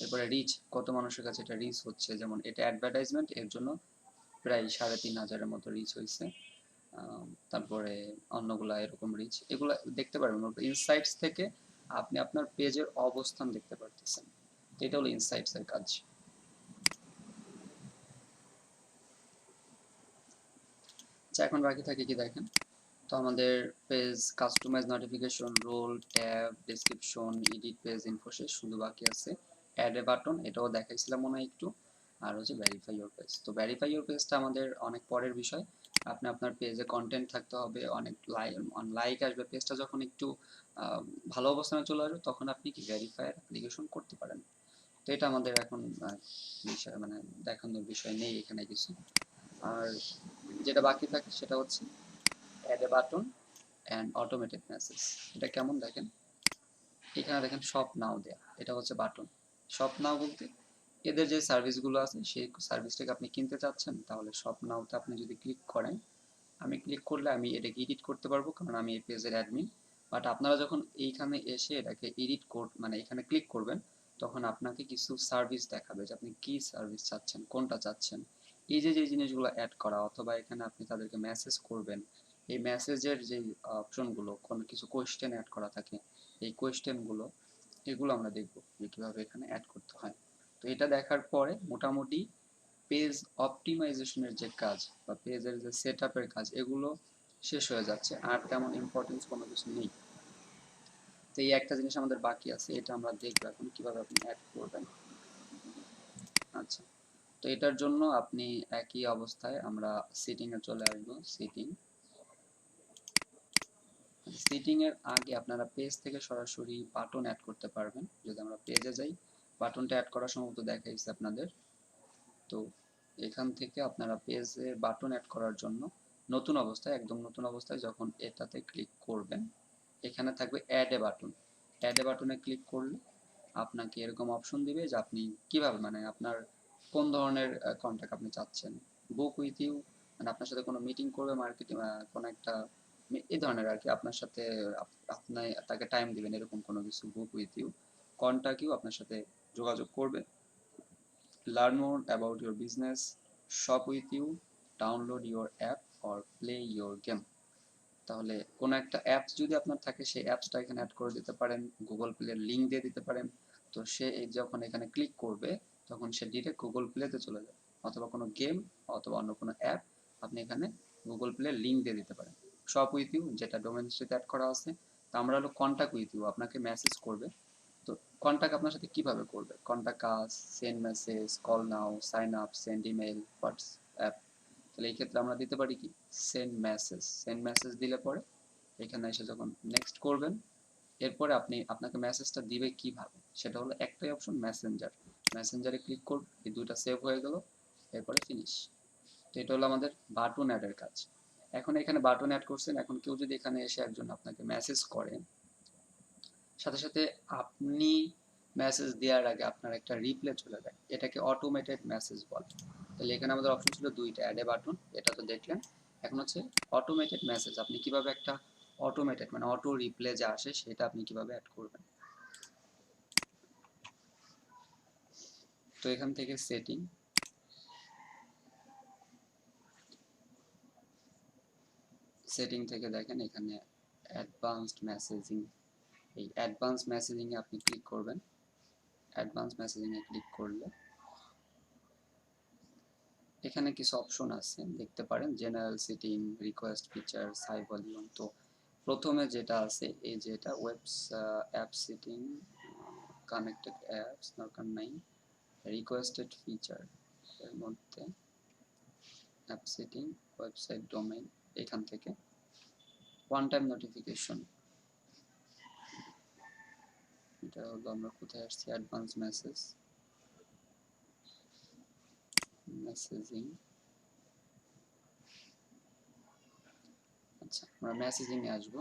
এরপরে রিচ, কত মানুষের কাছে এটা রিচ হচ্ছে, যেমন এটা অ্যাডভার্টাইজমেন্ট, এর জন্য প্রায় 3500-এর মতো রিচ হয়েছে। তারপরে অন্যগুলা এরকম রিচ, এগুলো দেখতে পারবেন। ইনসাইটস থেকে আপনি আপনার পেজের অবস্থান দেখতে পারতেছেন, এটা হলো ইনসাইটস এর কাজ। এখন বাকি থাকে কি দেখেন, তো আমাদের page customise, notification, role, tab, description, edit page info শেষ, শুধু বাকি আছে অ্যাড এ বাটন, এটাও দেখাইছিলাম মনে হয় একটু। আর হচ্ছে ভেরিফাই ইওর পেজ। তো ভেরিফাই ইওর পেজটা আমাদের অনেক পরের বিষয়। আপনি আপনার পেজে কন্টেন্ট থাকতে হবে, অনেক লাইক আসবে, পেজটা যখন একটু ভালো অবস্থানে চলে আসবে তখন আপনি কি ভেরিফাই অ্যাপ্লিকেশন করতে পারেন। তো এটা আমাদের এখন বিষয়, মানে দেখানোর বিষয় নেই এখানে কিছু। আর যেটা বাকি থাকে সেটা হচ্ছে add a button and automated message. এটা কেমন দেখেন, এখানে দেখেন শপ নাও দেয়া, এটা হচ্ছে বাটন। শপ নাও বলতে এদের যে সার্ভিসগুলো আছে সেই সার্ভিসটাকে আপনি কিনতে চাচ্ছেন, তাহলে শপ নাওতে আপনি যদি ক্লিক করেন, আমি ক্লিক করলে আমি এটাকে এডিট করতে পারবো, কারণ আমি এই পেজের অ্যাডমিন। বাট আপনারা যখন এইখানে এসে এটাকে এডিট মানে এখানে ক্লিক করবেন, তখন আপনাকে কিছু সার্ভিস দেখাবে যে আপনি কি সার্ভিস চাচ্ছেন, কোনটা চাচ্ছেন। এই যে যে জিনিসগুলো অ্যাড করা, অথবা এখানে আপনি তাদেরকে মেসেজ করবেন, এই মেসেজের যে অপশনগুলো, কোনো কিছু কোয়েশ্চেন অ্যাড করা থাকে, এই কোয়েশ্চেনগুলো, এগুলো আমরা দেখব যে কীভাবে এখানে অ্যাড করতে হয়। তো এটা দেখার পরে মোটামুটি পেজ অপটিমাইজেশনের যে কাজ বা পেজের যে সেট আপের কাজ, এগুলো শেষ হয়ে যাচ্ছে, আর তেমন ইম্পর্টেন্স কোনো কিছু নেই। তো এই একটা জিনিস আমাদের বাকি আছে, এটা আমরা দেখবো এখন কিভাবে আপনি অ্যাড করবেন। আচ্ছা, তো এটার জন্য আপনি একই অবস্থায় আমরা সেটিং এ চলে আসবো। সেটিং এর আগে আপনারা পেজ থেকে সরাসরি বাটন অ্যাড করতে পারবেন। যদি আমরা পেজে যাই, বাটনটা অ্যাড করার সম্ভবত দেখাইছে আপনাদের। তো এখান থেকে আপনারা পেজে বাটন অ্যাড করার জন্য নতুন অবস্থায়, একদম নতুন অবস্থায় যখন এটাতে ক্লিক করবেন, এখানে থাকবে add a button. Add a বাটনে ক্লিক করলে আপনাকে এরকম অপশন দিবে যে আপনি কিভাবে, মানে আপনার কোন ধরনের কন্ট্যাক্ট আপনি চাচ্ছেন। বুক উইথ ইউ, মানে আপনার সাথে কোনো মিটিং করবে, মার্কেটিং কোনো একটা এই ধরনের আর কি, আপনার সাথে আপনি তাকে টাইম দিবেন, এরকম কোনো কিছু। Book with you, contact you, আপনার সাথে যোগাযোগ করবে। Learn more about your business, shop with you, download your app or play your game. তাহলে কোনো একটা অ্যাপস যদি আপনার থাকে, সেই অ্যাপসটা এখানে অ্যাড করে দিতে পারেন, গুগল প্লের লিঙ্ক দিয়ে দিতে পারেন। তো সে যখন এখানে ক্লিক করবে, তখন সে ডিরেক্ট গুগল প্লেতে চলে যাবে, অথবা কোনো গেম অথবা অন্য কোনো অ্যাপ আপনি এখানে গুগল প্লের লিঙ্ক দিয়ে দিতে পারেন। শপ উইথ ইউ, যেটা ডোমেন সাথে অ্যাড করা আছে। তো আমরা হলো কন্ট্যাক্ট উইথ ইউ, আপনাকে মেসেজ করবে। তো কন্ট্যাক্ট আপনার সাথে কিভাবে করবে? Contact us, send message, call now, sign up, send email, WhatsApp. তাহলে এই ক্ষেত্রে আমরা দিতে পারি কি সেন্ড মেসেজ। সেন্ড মেসেজ দিলে পরে এখানে এসে যখন নেক্সট করবেন, এরপরে আপনাকে মেসেজটা দিবে কিভাবে, সেটা হলো একটাই অপশন, মেসেঞ্জার। মেসেঞ্জারে ক্লিক করব, এই দুইটা সেভ হয়ে গেল, এরপরে ফিনিশ। তো এটা হলো আমাদের বাটন অ্যাডের কাজ। এখন এখানে বাটন অ্যাড করছেন, এখন কেউ যদি এখানে এসে একজন আপনাকে মেসেজ করে, সাথে সাথে আপনি মেসেজ দেওয়ার আগে আপনার একটা রিপ্লে চলে যায়, এটাকে অটোমেটেড মেসেজ বলে। তাহলে এখানে আমাদের অপশন ছিল দুইটা, অ্যাড এ বাটন, এটা তো দেখলেন। এখন হচ্ছে অটোমেটেড মেসেজ, আপনি কিভাবে একটা অটোমেটেড মানে অটো রিপ্লে যা আসে সেটা আপনি কিভাবে অ্যাড করবেন। তো এখান থেকে সেটিং থেকে দেখেন এখানে অ্যাডভান্সড মেসেজিং, এই অ্যাডভান্স মেসেজিং এ আপনি ক্লিক করবেন। অ্যাডভান্স মেসেজিং এ ক্লিক করলে এখানে কিছু অপশন আছে, দেখতে পারেন, general setting, request features, high volume. তো প্রথমে যেটা আছে, এই যে এটা অ্যাপ সেটিং, কানেক্টেড অ্যাপস দরকার নাই, রিকোয়েস্টেড ফিচার এর মধ্যে অ্যাপ সেটিং, ওয়েবসাইট ডোমেইন, এখান থেকে ওয়ান টাইম নোটিফিকেশন, এটা হলো আমরা কোথায় আসছি, অ্যাডভান্স মেসেজিং। আচ্ছা, আমরা মেসেজিং এ আসবো,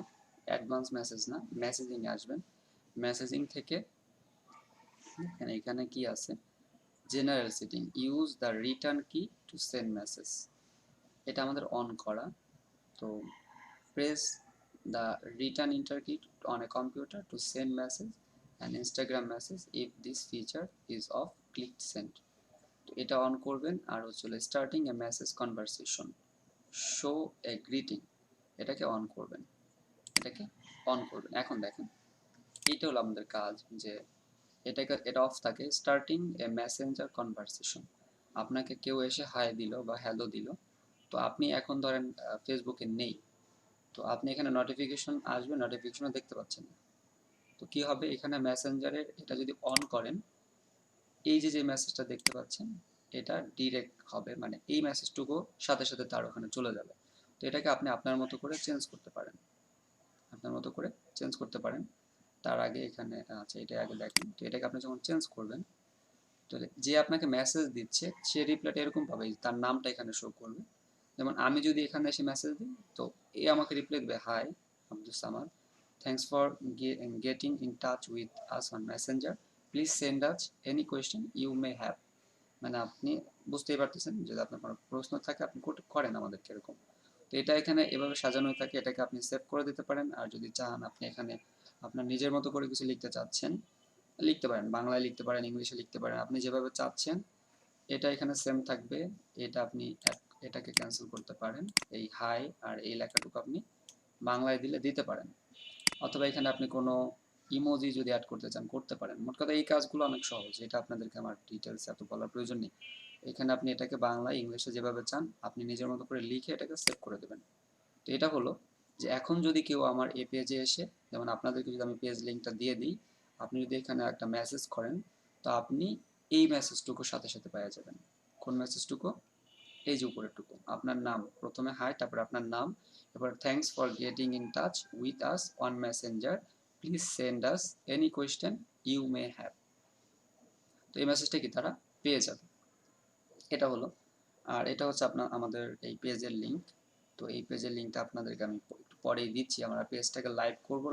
অ্যাডভান্স মেসেজ না, মেসেজিং এ আসবেন। মেসেজিং থেকে এখানে কি আছে, general setting, use the return কি টু সেন্ড মেসেজ, এটা আমাদের অন করা। তো প্রেস দ্য রিটার্ন এন্টার কি on a computer to send message and Instagram message if this feature is of, click send. তো এটা অন করবেন। আর হচ্ছে স্টার্টিং এ মেসেজ কনভারসেশন, শো এ গ্রিটিং, এটাকে অন করবেন, এটাকে অন করবেন। এখন দেখেন এইটা হলো আমাদের কাজ, যে এটা অফ থাকে, স্টার্টিং এ মেসেঞ্জার কনভারসেশন, আপনাকে কেউ এসে হাই দিল বা হ্যালো দিল, তো আপনি এখন ধরেন ফেসবুকে নেই, তো আপনি এখানে নোটিফিকেশন আসবে, নোটিফিকেশনও দেখতে পাচ্ছেন না। তো কি হবে, এখানে মেসেঞ্জারের এটা যদি অন করেন, এই যে যে মেসেজটা দেখতে পাচ্ছেন, এটা ডিরেক্ট হবে, মানে এই মেসেজটুকু সাথে সাথে তার ওখানে চলে যাবে। তো এটাকে আপনি আপনার মতো করে চেঞ্জ করতে পারেন, আপনার মতো করে চেঞ্জ করতে পারেন। তার আগে এখানে আচ্ছা, এটা আগে দেখেন। তো এটাকে আপনি যখন চেঞ্জ করবেন, তো যে আপনাকে মেসেজ দিচ্ছে সে রিপ্লাইটা এরকম পাবে, তার নামটা এখানে শো করবে। যেমন আমি যদি এখানে এসে মেসেজ দিই, তো এ আমাকে রিপ্লাই দেবে, hi Abdul Samad, thanks for getting in touch with us on Messenger, please send us any question you may have. মানে আপনি বুঝতেই পারতেছেন, যদি আপনার কোনো প্রশ্ন থাকে আপনি করেন আমাদেরকে এরকম। তো এটা এখানে এভাবে সাজানো থাকে, এটাকে আপনি সেভ করে দিতে পারেন। আর যদি চান আপনি এখানে আপনার নিজের মতো করে কিছু লিখতে চাচ্ছেন, লিখতে পারেন, বাংলায় লিখতে পারেন, ইংলিশে লিখতে পারেন, আপনি যেভাবে চাচ্ছেন। এটা এখানে সেম থাকবে। এটা আপনি এটাকে ক্যান্সেল করতে পারেন, এই হাই আর এই লেখাটুকু আপনি বাংলায় দিতে পারেন। অথবা এখানে আপনি কোনো ইমোজি যদি অ্যাড করতে চান করতে পারেন। মোট কথা এই কাজগুলো অনেক সহজ, এটা আপনাদেরকে আমার ডিটেলস এত বলার প্রয়োজন নেই। এখানে আপনি এটাকে বাংলায় ইংলিশে যেভাবে চান আপনি নিজের মতো করে লিখে এটাকে সেভ করে দেবেন। তো এটা হলো যে এখন যদি কেউ আমার এই পেজে এসে, যেমন আপনাদেরকে যদি আমি পেজ লিঙ্কটা দিয়ে দিই, আপনি যদি এখানে একটা মেসেজ করেন, তো আপনি এই মেসেজটুকু সাথে সাথে পেয়ে যাবেন। কোন মেসেজটুকু? এই যে উপরেরটুকু, আপনার নাম, প্রথমে হাই, তারপরে আপনার নাম, এবার thanks for getting in touch with us on Messenger, please send us any question you may have. তো এই মেসেজটা কি তারা পেয়ে যাবে। এটা হলো। আর এটা হচ্ছে আমাদের এই পেজের লিঙ্ক। তো এই পেজের লিঙ্কটা আপনাদেরকে আমি একটু পরেই দিচ্ছি। আমরা পেজটাকে লাইভ করব,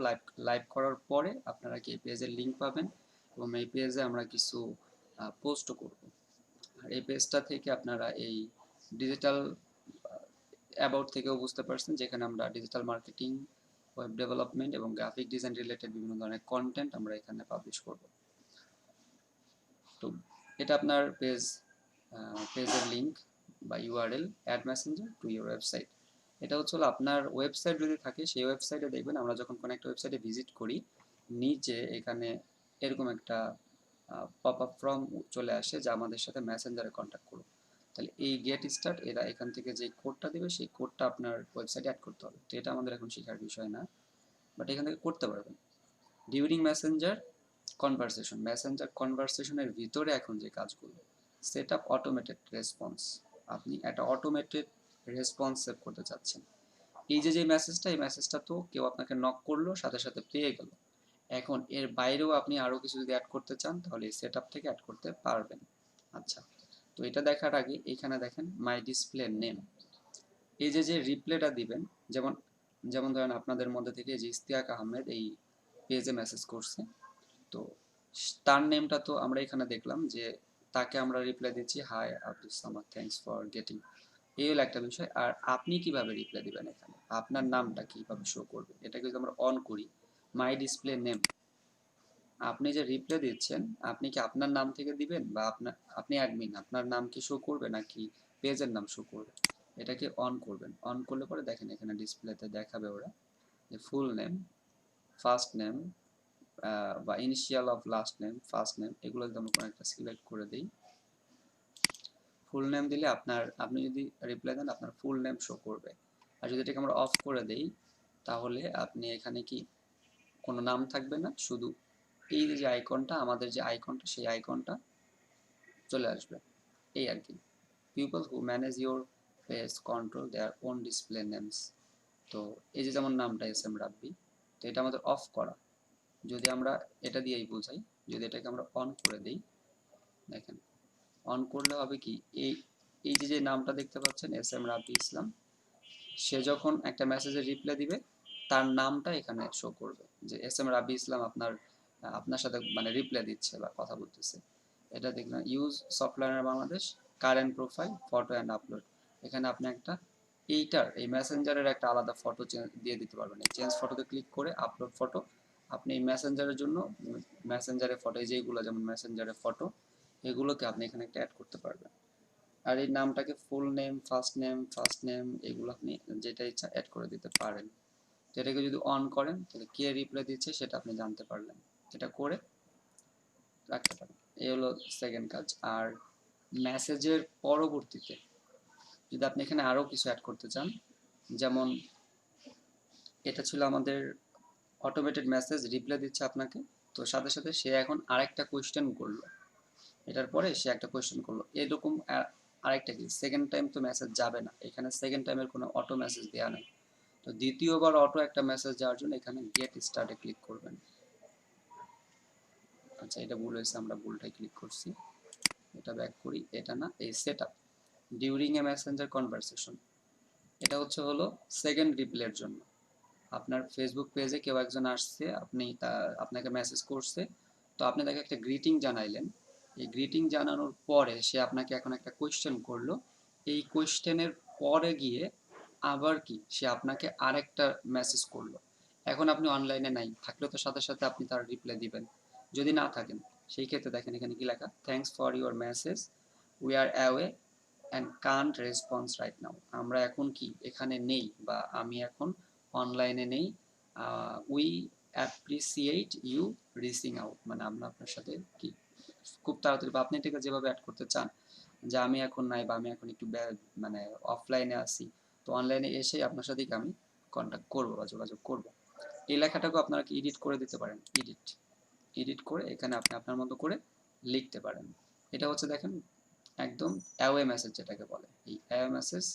লাইভ করার পরে আপনারা কি এই পেজের লিঙ্ক পাবেন এবং এই পেজে আমরা কিছু পোস্টও করব। আর এই পেজটা থেকে আপনারা এই ডিজিটাল অ্যাবাউট থেকেও বুঝতে পারছেন, যেখানে আমরা ডিজিটাল মার্কেটিং, ওয়েব ডেভেলপমেন্ট এবং গ্রাফিক ডিজাইন রিলেটেড বিভিন্ন ধরনের কন্টেন্ট আমরা এখানে পাবলিশ করব। তো এটা আপনার পেজের লিঙ্ক বা URL, add Messenger to your website. এটা হচ্ছে আপনার ওয়েবসাইট যদি থাকে, সেই ওয়েবসাইটে দেখবেন আমরা যখন কোনো একটা ওয়েবসাইটে ভিজিট করি, নিচে এখানে এরকম একটা পপ আপ ফর্ম চলে আসে যা আমাদের সাথে মেসেঞ্জারে কন্ট্যাক্ট করুন। তাহলে এই গেট স্টার্ট, এরা এখান থেকে যে কোডটা দেবে সেই কোডটা আপনার ওয়েবসাইটে অ্যাড করতে হবে। তো এটা আমাদের এখন শেখার বিষয় না, বাট এখান থেকে করতে পারবেন। ডিউরিং মেসেঞ্জার কনভারসেশন, মেসেঞ্জার কনভারসেশনের ভিতরে এখন যে কাজগুলো, সেট আপ অটোমেটেড রেসপন্স, আপনি একটা অটোমেটেড রেসপন্স সেভ করতে চাচ্ছেন। এই যে মেসেজটা, এই মেসেজটা তো কেউ আপনাকে নক করলো, সাথে সাথে পেয়ে গেল। এখন এর বাইরেও আপনি আরও কিছু যদি অ্যাড করতে চান তাহলে এই সেট আপ থেকে অ্যাড করতে পারবেন। আচ্ছা, তো এটা দেখার আগে এখানে দেখেন মাই ডিসপ্লে নেম, এই যে রিপ্লেটা দিবেন, যেমন যেমন ধরেন আপনাদের মধ্যে থেকে যে ইস্তিয়াক আহমেদ এই পেজে মেসেজ করছে, তো তার নেমটা তো আমরা এখানে দেখলাম যে তাকে আমরা রিপ্লাই দিচ্ছি hi Abdul Samad, thanks for getting. এই হলো একটা বিষয়। আর আপনি কিভাবে রিপ্লাই দিবেন, এখানে আপনার নামটা কিভাবে শো করবে, এটাকে যদি আমরা অন করি, মাই ডিসপ্লে নেম, আপনি যে রিপ্লাই দিচ্ছেন আপনি কি আপনার নাম থেকে দিবেন, বা আপনি অ্যাডমিন, আপনার নাম কি শো করবে নাকি পেজের নাম শো করবে, এটাকে অন করবেন। অন করলে পরে দেখেন এখানে ডিসপ্লেতে দেখাবে ওরা যে ফুল নেম, ফার্স্ট নেম বা initial of last name, first name, এগুলো যদি আমরা কোনো একটা সিলেক্ট করে দিই, ফুল নেম দিলে আপনি যদি রিপ্লাই দেন আপনার ফুল নেম শো করবে। আর যদি এটাকে আমরা অফ করে দেই তাহলে আপনি এখানে কি কোনো নাম থাকবে না, শুধু এই যে আইকনটা, আমাদের যে আইকনটা, সেই আইকনটা চলে আসবে, এই আর কি। People who manage your page control their own display names. তো এই যে যেমন নামটা এস এম রাব্বি, তো এটা আমাদের অফ করা। যদি আমরা এটা দিয়েই বোঝাই, যদি এটাকে আমরা অন করে দিই, দেখেন অন করলে হবে কি, এই এই যে নামটা দেখতে পাচ্ছেন এস এম রাব্বি ইসলাম, সে যখন একটা মেসেজের রিপ্লাই দিবে তার নামটা এখানে শো করবে যে এস এম রাব্বি ইসলাম আপনার সাথে মানে রিপ্লাই দিচ্ছে বা কথা বলতেছে। এটা দেখলাম use software Bangladesh, current profile, photo and upload. এখানে আপনি একটা এই মেসেঞ্জারের একটা আলাদা ফটো দিয়ে দিতে পারবেন। এই চেঞ্জ ফটোতে ক্লিক করে আপলোড ফটো, আপনি এই মেসেঞ্জারের জন্য মেসেঞ্জারের ফটো, যেগুলো যেমন মেসেঞ্জারের ফটো, এগুলোকে আপনি এখানে একটা অ্যাড করতে পারবেন। আর এই নামটাকে ফুল নেম, ফার্স্ট নেম এগুলো আপনি যেটা ইচ্ছা অ্যাড করে দিতে পারেন। তো এটাকে যদি অন করেন তাহলে কে রিপ্লাই দিচ্ছে সেটা আপনি জানতে পারলেন, এটা করে রাখতে পারেন। এই হলো সেকেন্ড কাজ। আর মেসেজের পরবর্তীতে যদি আপনি এখানে আরও কিছু অ্যাড করতে চান, যেমন এটা ছিল আমাদের অটোমেটেড মেসেজ রিপ্লাই দিচ্ছে আপনাকে, তো সাথে সাথে সে এখন আরেকটা কোয়েশ্চেন করলো, এটার পরে সে একটা কোয়েশ্চেন করলো, এরকম আরেকটা কি সেকেন্ড টাইম তো মেসেজ যাবে না, এখানে সেকেন্ড টাইমের কোনো অটো মেসেজ দেওয়া নেই। তো দ্বিতীয়বার অটো একটা মেসেজ যাওয়ার জন্য এখানে গেট স্টার্টে ক্লিক করবেন। আচ্ছা, এটা ভুল হয়েছে, আমরা ভুলটাই ক্লিক করছি, এটা ব্যাক করি, এটা না, এই set up during a Messenger conversation, এটা হলো সেকেন্ড রিপ্লাইয়ের জন্য। আপনার ফেসবুক পেজে কেউ একজন আসছে, আপনাকে মেসেজ করছে, তো আপনি তাকে একটা গ্রিটিং জানাইলেন, এই গ্রিটিং জানানোর পরে সে আপনাকে এখন একটা কোয়েশ্চেন করলো, এই কোয়েশ্চেনের পরে গিয়ে আবার কি সে আপনাকে আরেকটা মেসেজ করলো, এখন আপনি অনলাইনে নাই, থাকলে তো সাথে সাথে আপনি তার রিপ্লাই দিবেন। যদি না থাকেন সেই ক্ষেত্রে দেখেন এখানে কি লেখা, thanks for your message, we are away and can't response right now. আমরা এখন কি এখানে নেই, বা আমি এখন অনলাইনে নেই, we appreciate you reaching out, মানে আমরা আপনার সাথে কি খুব তাড়াতাড়ি, বা আপনি এটাকে যেভাবে অ্যাড করতে চান, যে আমি এখন নাই, বা আমি এখন একটু মানে অফলাইনে আছি, তো অনলাইনে এসে আপনার সাথে আমি কন্ট্যাক্ট করবো বা যোগাযোগ করবো। এই লেখাটাকে আপনারা কি এডিট করে দিতে পারেন, এডিট করে এখানে আপনি আপনার মতো করে লিখতে পারেন। এটা হচ্ছে দেখেন একদম অ্যাওয়ে মেসেজ যেটাকে বলে, এই away message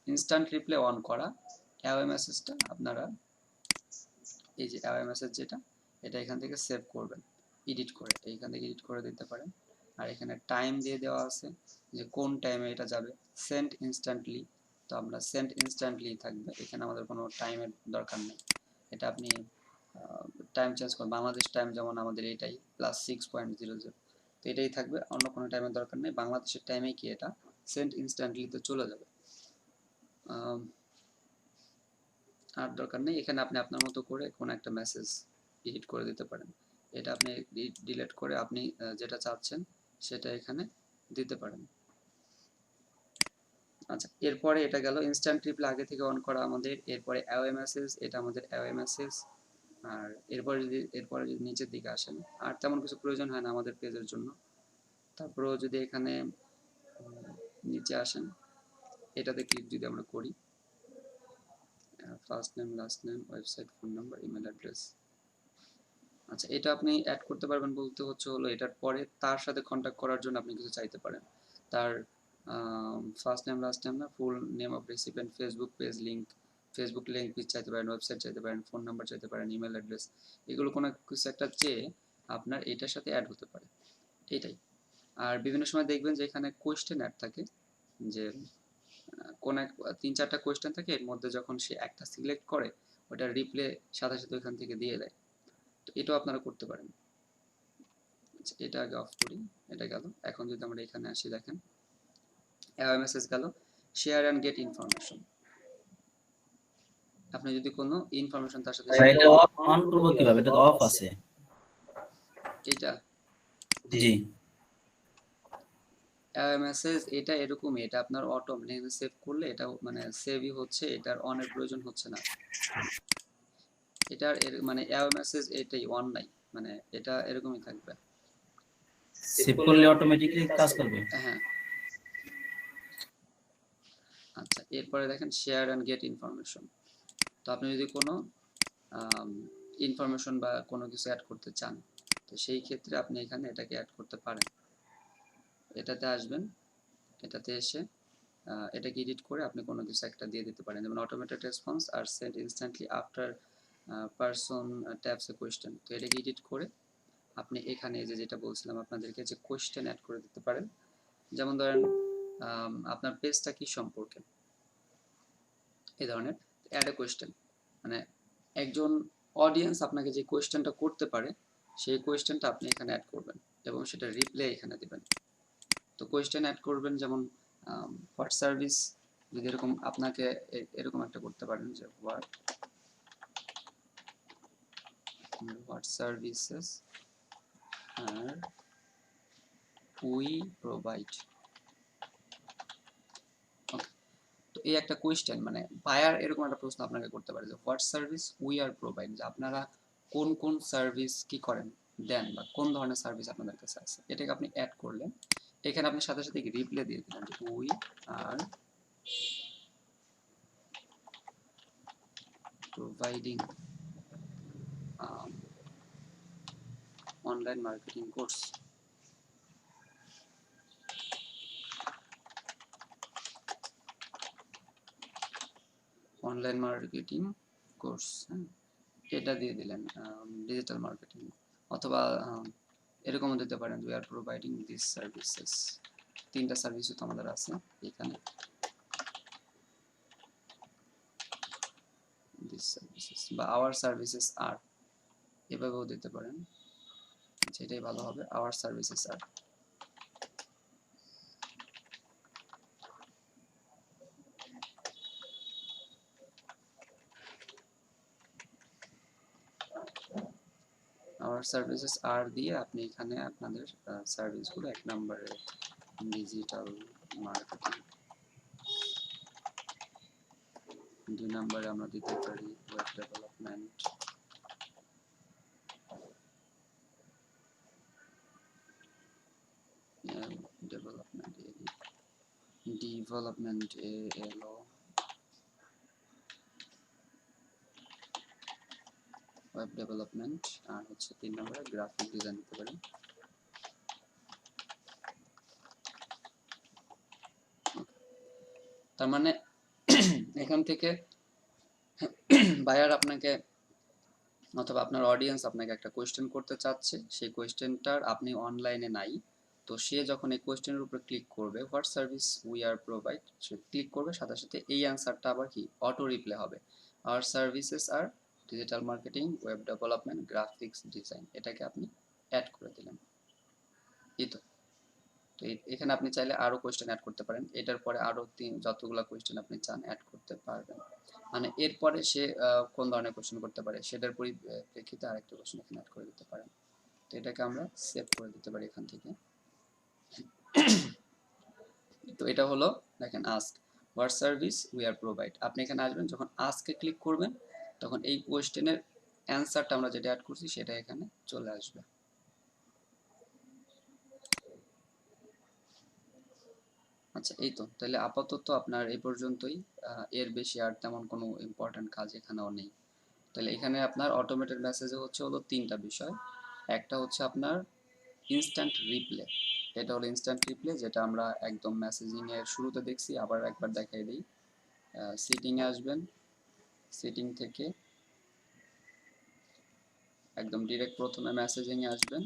instant reply on করা। অ্যাওয়ে মেসেজটা আপনারা এই যে অ্যাওয়ে মেসেজ যেটা, এটা এখান থেকে সেভ করবেন এডিট করে, এইখান থেকে এডিট করে দিতে পারেন। আর এখানে টাইম দিয়ে দেওয়া আছে যে কোন টাইমে এটা যাবে, সেন্ড ইনস্ট্যান্টলি, তো আমরা সেন্ড ইনস্ট্যান্টলি থাকবে, এখানে আমাদের কোনো টাইমের দরকার নেই। এটা আপনি টাইম চেঞ্জ করুন, বাংলাদেশ টাইম যেমন আমাদের এটাই +6.00, তো এটাই থাকবে, অন্য কোনো টাইমের দরকার নেই, বাংলাদেশের টাইমে কি এটা সেন্ড ইনস্ট্যান্টলিতে চলে যাবে। আর দরকার নেই, এখানে আপনি আপনার মতো করে কোনো একটা মেসেজ এডিট করে দিতে পারেন, এটা আপনি ডিলিট করে আপনি যেটা চাচ্ছেন সেটা এখানে দিতে পারেন। আচ্ছা, এরপরে এটা গেল ইনস্ট্যান্ট রিপ্লাই আগে থেকে অন করা আমাদের, এরপরে অ্যাওয়ে মেসেজ, এটা আমাদের অ্যাওয়ে মেসেজ। আর এরপরে যদি নিচের দিকে আসেন, আর তেমন কিছু প্রয়োজন হয় না আমাদের পেজের জন্য। তারপরেও যদি এখানে নিচে আসেন, এটাতে ক্লিক যদি আমরা করি, first name, last name, website, phone number, email address. আচ্ছা, এটা আপনি অ্যাড করতে পারবেন বলতে হচ্ছে হলো এটার পরে তার সাথে কন্ট্যাক্ট করার জন্য আপনি কিছু চাইতে পারেন, তার ফার্স্ট নেম, লাস্ট নেম, না full name of recipient, Facebook link piece চাইতে পারেন, ওয়েবসাইট চাইতে পারেন, ফোন নাম্বার চাইতে পারেন, ইমেল অ্যাড্রেস, এগুলো কোনো কিছু একটা চেয়ে আপনার এটার সাথে অ্যাড হতে পারে, এটাই। আর বিভিন্ন সময় দেখবেন যে এখানে কোয়েশ্চেন অ্যাড থাকে, যে কোন এক 3-4টা কোয়েশ্চেন থাকে, এর মধ্যে যখন সে একটা সিলেক্ট করে ওটার রিপ্লে সাথে সাথে ওইখান থেকে দিয়ে দেয়, তো এটাও আপনারা করতে পারেন। আচ্ছা, এটা আগে অফ করি, এটা গেল। এখন যদি আমরা এখানে আসি, দেখেন অ্যাওয়ে মেসেজ গেল, শেয়ার অ্যান্ড গেট ইনফরমেশন, আপনি যদি কোনো ইনফরমেশন তার সাথে শেয়ার এটা অন করব কিভাবে, এটা তো অফ আছে। এটা জি, অ্যাওয়ে মেসেজ এটা এরকমই, এটা আপনার অটোমেটিক সেভ করলে এটা মানে সেভই হচ্ছে, এটার অনের প্রয়োজন হচ্ছে না, এটার মানে অ্যাওয়ে মেসেজ এটাই অন নাই, মানে এটা এরকমই থাকবে, সেভ করলে অটোমেটিক্যালি কাজ করবে। হ্যাঁ। আচ্ছা, এরপরে দেখেন শেয়ার অ্যান্ড গেট ইনফরমেশন, তো আপনি যদি কোনো ইনফরমেশন বা কোনো কিছু অ্যাড করতে চান, তো সেই ক্ষেত্রে আপনি এখানে এটাকে অ্যাড করতে পারেন, এটাতে আসবেন, এটাতে এসে এটাকে এডিট করে আপনি কোনো কিছু একটা দিয়ে দিতে পারেন, যেমন automated response are send instantly after person taps a question, তো এটাকে এডিট করে আপনি এখানে যে যেটা বলছিলাম আপনাদেরকে, যে কোয়েশ্চেন অ্যাড করে দিতে পারেন, যেমন ধরেন আপনার পেজটা কি সম্পর্কে, এই ধরনের অ্যাড এ কোয়েশ্চেন, মানে একজন অডিয়েন্স আপনাকে যে কোয়েশ্চেনটা করতে পারে সেই কোয়েশ্চেনটা আপনি এখানে অ্যাড করবেন এবং সেটা রিপ্লাই এখানে দিবেন। তো কোয়েশ্চেন অ্যাড করবেন, যেমন হোয়াট সার্ভিস, যদি এরকম আপনাকে এরকম একটা করতে পারেন যে what services are we provide. তো এই একটা কোয়েশ্চেন, মানে বায়ার এরকম একটা প্রশ্ন আপনাকে করতে পারে যে what service we are provide, যে আপনারা কোন কোন সার্ভিস কি করেন, দেন, বা কোন ধরনের সার্ভিস আপনাদের কাছে আছে, এটাকে আপনি অ্যাড করলেন, এখানে আপনি সাথে সাথে রিপ্লাই দিয়ে দিলেন যে we are providing online marketing course. Online marketing course, হ্যাঁ, এটা দিয়ে দিলেন, ডিজিটাল মার্কেটিং, অথবা এরকমও দিতে পারেন we are providing this services, 3টা সার্ভিসও তো আমাদের আছে এখানে, দিস সার্ভিসেস বা আওয়ার সার্ভিসেস আর, এভাবেও দিতে পারেন, যেটাই ভালো হবে, our services are. Our services are দিয়ে আপনি এখানে আপনাদের সার্ভিসগুলো 1 নম্বরে ডিজিটাল মার্কেটিং, 2 নম্বরে আমরা দিতে পারি ওয়েব ডেভেলপমেন্ট, ডেভেলপমেন্ট এলো ওয়েব ডেভেলপমেন্ট, আর হচ্ছে 3 নম্বরে গ্রাফিক ডিজাইন দিতে পারি। তার মানে এখান থেকে বায়ার আপনাকে অথবা আপনার অডিয়েন্স আপনাকে একটা কোয়েশ্চেন করতে চাচ্ছে, সেই কোয়েশ্চেনটার আপনি অনলাইনে নাই, তো সে যখন এই কোয়েশ্চেনের উপরে ক্লিক করবে what service we are provide, সে ক্লিক করবে সাথে সাথে এই অ্যান্সারটা আবার কি অটো রিপ্লে হবে, our services are digital marketing, web development, graphics design, এটাকে আপনি অ্যাড করে দিলেন। এই তো এখানে আপনি চাইলে আরো কোয়েশ্চেন অ্যাড করতে পারেন, এটার পরে আরো যতগুলো কোয়েশ্চেন আপনি চান অ্যাড করতে পারবেন। মানে এরপরে সে কোন ধরনের কোয়েশ্চেন করতে পারে সেটার পরিপ্রেক্ষিতে আরেকটা কোয়েশ্চেন এখানে অ্যাড করে দিতে পারেন। তো এটাকে আমরা সেভ করে দিতে পারি এখান থেকে। তো এটা হলো দেখেন ask what service we are provide, আপনি এখানে আসবেন, যখন আস্কে ক্লিক করবেন তখন এই কোয়েশ্চেনের অ্যান্সারটা আমরা যেটা অ্যাড করছি সেটা এখানে চলে আসবে। আচ্ছা এই তো, তাহলে আপাতত আপনার এই পর্যন্তই, এর বেশি আর তেমন কোনো ইম্পর্টেন্ট কাজ এখানেও নেই। তাহলে এখানে আপনার অটোমেটেড মেসেজে হলো 3টা বিষয়। একটা হচ্ছে আপনার ইনস্ট্যান্ট রিপ্লে, এটা হলো ইনস্ট্যান্ট রিপ্লে যেটা আমরা একদম মেসেজিং এর শুরুতে দেখছি, আবার একবার দেখাই দিই। সেটিং এ আসবেন, সেটিং থেকে একদম ডিরেক্ট প্রথমে মেসেজিং এ আসবেন,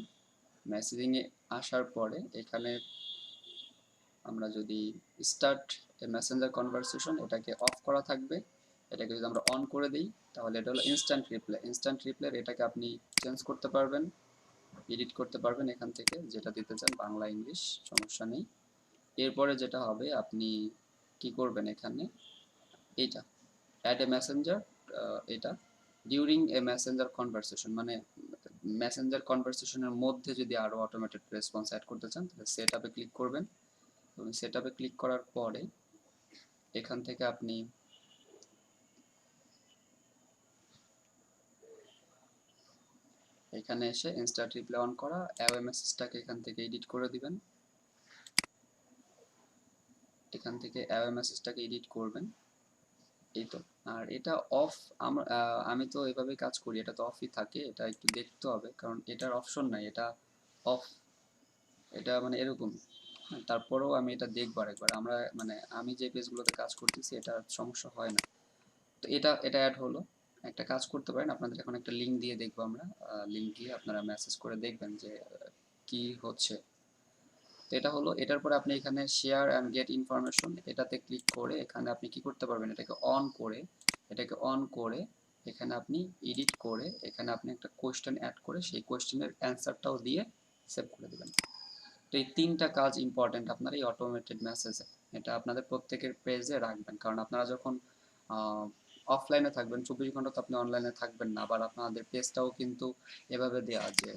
মেসেজিং এ আসার পরে এখানে আমরা যদি স্টার্ট এ মেসেঞ্জার কনভারসেশন এটাকে অফ করা থাকবে, এটাকে যদি আমরা অন করে দিই তাহলে এটা হলো ইনস্ট্যান্ট রিপ্লে। ইনস্ট্যান্ট রিপ্লের এটাকে আপনি চেঞ্জ করতে পারবেন, এডিট করতে পারবেন এখান থেকে যেটা দিতে চান, বাংলা ইংলিশ সমস্যা নেই। এরপরে যেটা হবে আপনি কি করবেন, এখানে এইটা অ্যাড এ মেসেঞ্জার, এটা ডিউরিং এ মেসেঞ্জার কনভারসেশন, মানে মেসেঞ্জার কনভারসেশনের মধ্যে যদি আরো অটোমেটেড রেসপন্স অ্যাড করতে চান তাহলে সেট আপে ক্লিক করবেন, এবং সেট আপে ক্লিক করার পরে এখান থেকে আপনি এখানে এসে ইনস্ট্যান্ট রিপ্লাই অন করা অ্যাওয়ে মেসেজটাকে এখান থেকে এডিট করে দিবেন, এখান থেকে অ্যাওয়ে মেসেজটাকে এডিট করবেন। এই তো, আর এটা অফ, আমি তো এভাবে কাজ করি, এটা তো অফই থাকে, এটা একটু দেখতে হবে কারণ এটার অপশন নাই, এটা অফ, এটা মানে এরকম। তারপরেও আমি এটা দেখবো আরেকবার, আমরা মানে আমি যে পেজগুলোতে কাজ করতেছি এটা সমস্যা হয় না। তো এটা অ্যাড হলো, একটা কাজ করতে পারেন, আপনাদের এখন একটা লিঙ্ক দিয়ে দেখবো আমরা, লিঙ্ক দিয়ে আপনারা মেসেজ করে দেখবেন যে কি হচ্ছে। তো এটা হলো, এটার পরে আপনি এখানে শেয়ার অ্যান্ড গেট ইনফরমেশন এটাতে ক্লিক করে এখানে আপনি কি করতে পারবেন, এটাকে অন করে এখানে আপনি এডিট করে এখানে আপনি একটা কোয়েশ্চেন অ্যাড করে সেই কোয়েশ্চেনের অ্যান্সারটাও দিয়ে সেভ করে দেবেন। তো এই 3টা কাজ ইম্পর্টেন্ট আপনার এই অটোমেটেড মেসেজে, এটা আপনাদের প্রত্যেকের পেজে রাখবেন, কারণ আপনারা যখন অফলাইনে থাকবেন 24 ঘন্টা তো আপনি অনলাইনে থাকবেন না, আবার আপনাদের পেজটাও কিন্তু এভাবে দেওয়া যে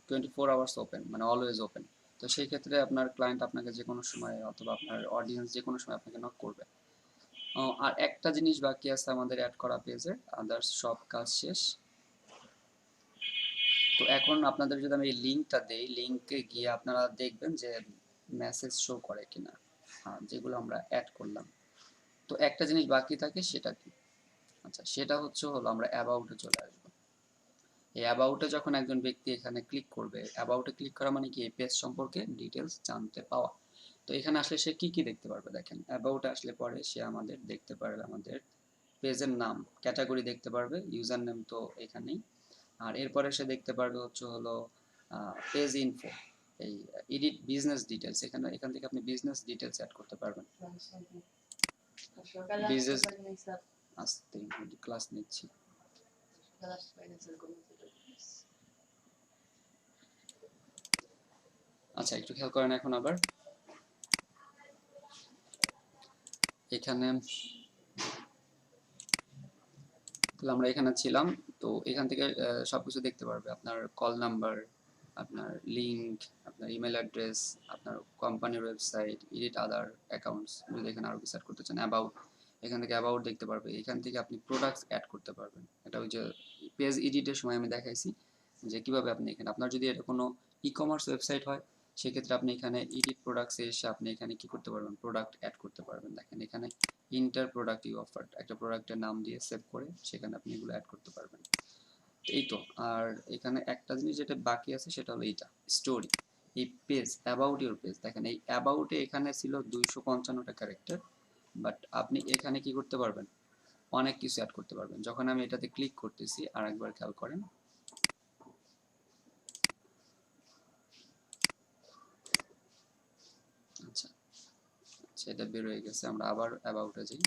24 আওয়ার্স ওপেন, মানে অলওয়েজ ওপেন। তো সেই ক্ষেত্রে আপনার ক্লায়েন্ট আপনাকে যে কোনো সময় অথবা আপনার অডিয়েন্স যে কোনো সময় আপনাকে নক করবে। আর একটা জিনিস বাকি আছে আমাদের অ্যাড করা পেজে, আদার্স সব কাজ শেষ। তো এখন আপনাদের যদি আমি এই লিঙ্কটা দেই, লিঙ্কে গিয়ে আপনারা দেখবেন যে মেসেজ শো করে কিনা, যেগুলো আমরা অ্যাড করলাম। তো একটা জিনিস বাকি থাকে, সেটা কি? আচ্ছা সেটা হলো আমরা অ্যাবাউটে চলে আসবো। এই অ্যাবাউটে যখন একজন ব্যক্তি এখানে ক্লিক করবে, অ্যাবাউটে ক্লিক করা মানে কি এই পেজ সম্পর্কে ডিটেলস জানতে পাওয়া। তো এখানে আসলে সে কি কি দেখতে পারবে, দেখেন অ্যাবাউটে আসলে পরে সে আমাদের দেখতে পারবে আমাদের পেজের নাম, ক্যাটাগরি দেখতে পারবে, ইউজার নেম তো এখানেই, আর এরপরে সে দেখতে পারবে হলো পেজ ইনফো, এই এডিট বিজনেস ডিটেলস, এখান থেকে আপনি বিজনেস ডিটেলস অ্যাড করতে পারবেন। বিজনেস আস্তে ক্লাস নিচ্ছি। আচ্ছা একটু খেয়াল করেন এখন আবার এখানে তাহলে আমরা এখানে ছিলাম, তো এখান থেকে সবকিছু দেখতে পারবে, আপনার কল নাম্বার, আপনার লিঙ্ক, আপনার ইমেল অ্যাড্রেস, আপনার কোম্পানির ওয়েবসাইট, এডিট আদার অ্যাকাউন্টস, যদি এখানে আরও কিছু অ্যাড করতে চান, অ্যাবাউট, এখান থেকে অ্যাবাউট দেখতে পারবে, এখান থেকে আপনি প্রোডাক্টস অ্যাড করতে পারবেন। এটা ওই যে পেজ এডিটের সময় আমি দেখাইছি যে কীভাবে আপনি এখানে, আপনার যদি এটা কোনো ই কমার্স ওয়েবসাইট হয় সেক্ষেত্রে আপনি এখানে এডিট প্রোডাক্টসে এসে আপনি এখানে কি করতে পারবেন, প্রোডাক্ট অ্যাড করতে পারবেন। দেখেন এখানে ইন্টার প্রোডাক্ট ইউ অফার, একটা প্রোডাক্টের নাম দিয়ে সেভ করে সেখানে আপনি এগুলো অ্যাড করতে পারবেন। এই তো, আর এখানে একটা জিনিস যেটা বাকি আছে সেটা হলো এইটা স্টোরি, এই পেজ অ্যাবাউট ইউর পেজ। দেখেন এই অ্যাবাউটে এখানে ছিল 255টা ক্যারেক্টার, বাট আপনি এখানে কি করতে পারবেন, অনেক কিছু অ্যাড করতে পারবেন। যখন আমি এটাতে ক্লিক করতেছি, আর একবার খেয়াল করেন, আচ্ছা সেটা বের হয়ে গেছে, আমরা আবার অ্যাবাউটে যাই।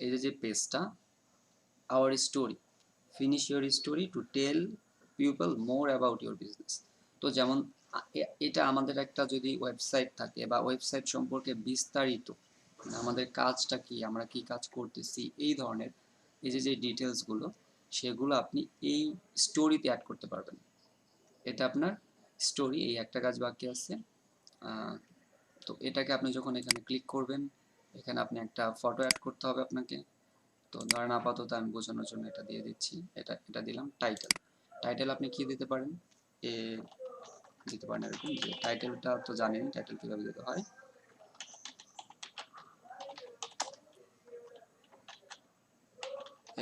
এই যে পেজটা, our story, finish your story to tell people more about your business. তো যেমন এটা আমাদের একটা যদি ওয়েবসাইট থাকে বা ওয়েবসাইট সম্পর্কে বিস্তারিত, মানে আমাদের কাজটা কি, আমরা কি কাজ করতেছি, এই ধরনের এই যে ডিটেলসগুলো, সেগুলো আপনি এই স্টোরিতে অ্যাড করতে পারবেন। এটা আপনার স্টোরি, এই একটা কাজ বাকি আছে। তো এটাকে আপনি যখন এখানে ক্লিক করবেন, এখানে আপনি একটা ফটো অ্যাড করতে হবে আপনাকে। তো ধরেন আপাতত আমি বোঝানোর জন্য এটা দিয়ে দিচ্ছি, এটা দিলাম টাইটেল। টাইটেল আপনি কি দিতে পারেন, এ দিতে পারেন এরকম, যে টাইটেলটা তো জানেন টাইটেল কিভাবে দিতে হয়।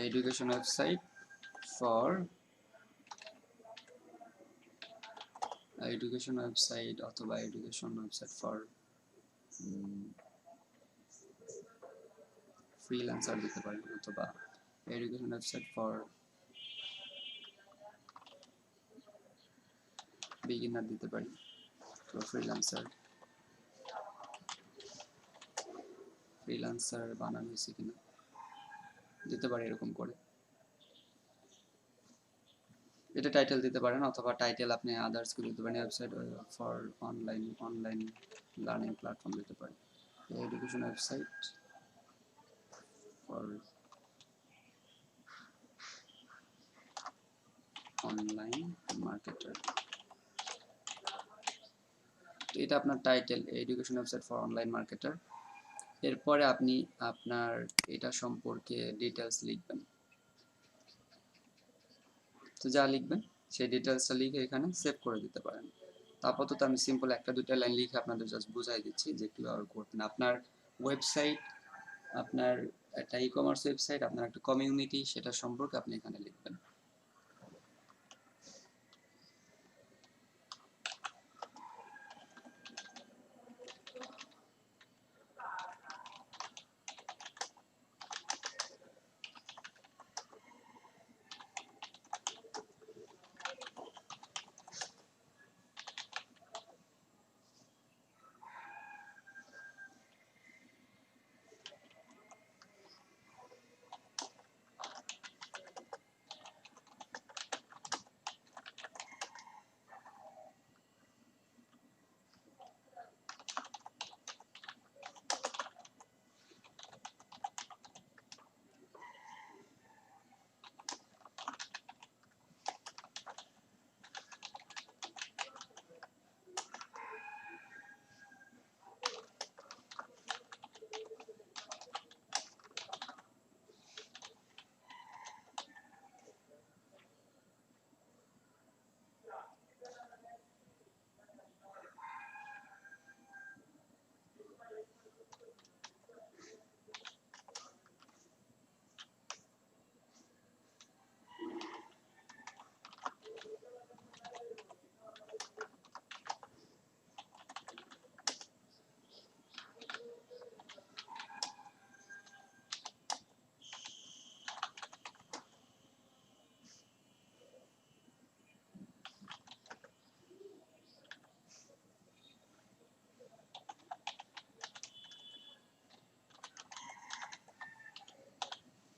Education website for education website, অথবা এডুকেশন ওয়েবসাইট ফর ফ্রিল্যান্সার দিতে পারেন, অথবা এডুকেশন ওয়েবসাইট ফর বিগিনার দিতে পারি, তো ফ্রিল্যান্সার বানানো হয়েছে কিনা দিতে পারি এরকম করে। এটা টাইটেল দিতে পারেন, অথবা টাইটেল আপনি আদার্স কে দিতে পারেন, website for online learning platform দিতে পারেন, education website for online marketer. তো এটা আপনার title, education website for online marketer. এরপরে আপনি আপনার এটা সম্পর্কে ডিটেলস লিখবেন। তো যা লিখবেন সেই ডিটেলসটা লিখে এখানে সেভ করে দিতে পারেন। আপাতত আমি সিম্পল একটা দুইটা লাইন লিখে আপনাদের জাস্ট বুঝাই দিচ্ছি যে কীভাবে করবেন। আপনার ওয়েবসাইট, আপনার একটা ই কমার্স ওয়েবসাইট, আপনার একটা কমিউনিটি, সেটা সম্পর্কে আপনি এখানে লিখবেন।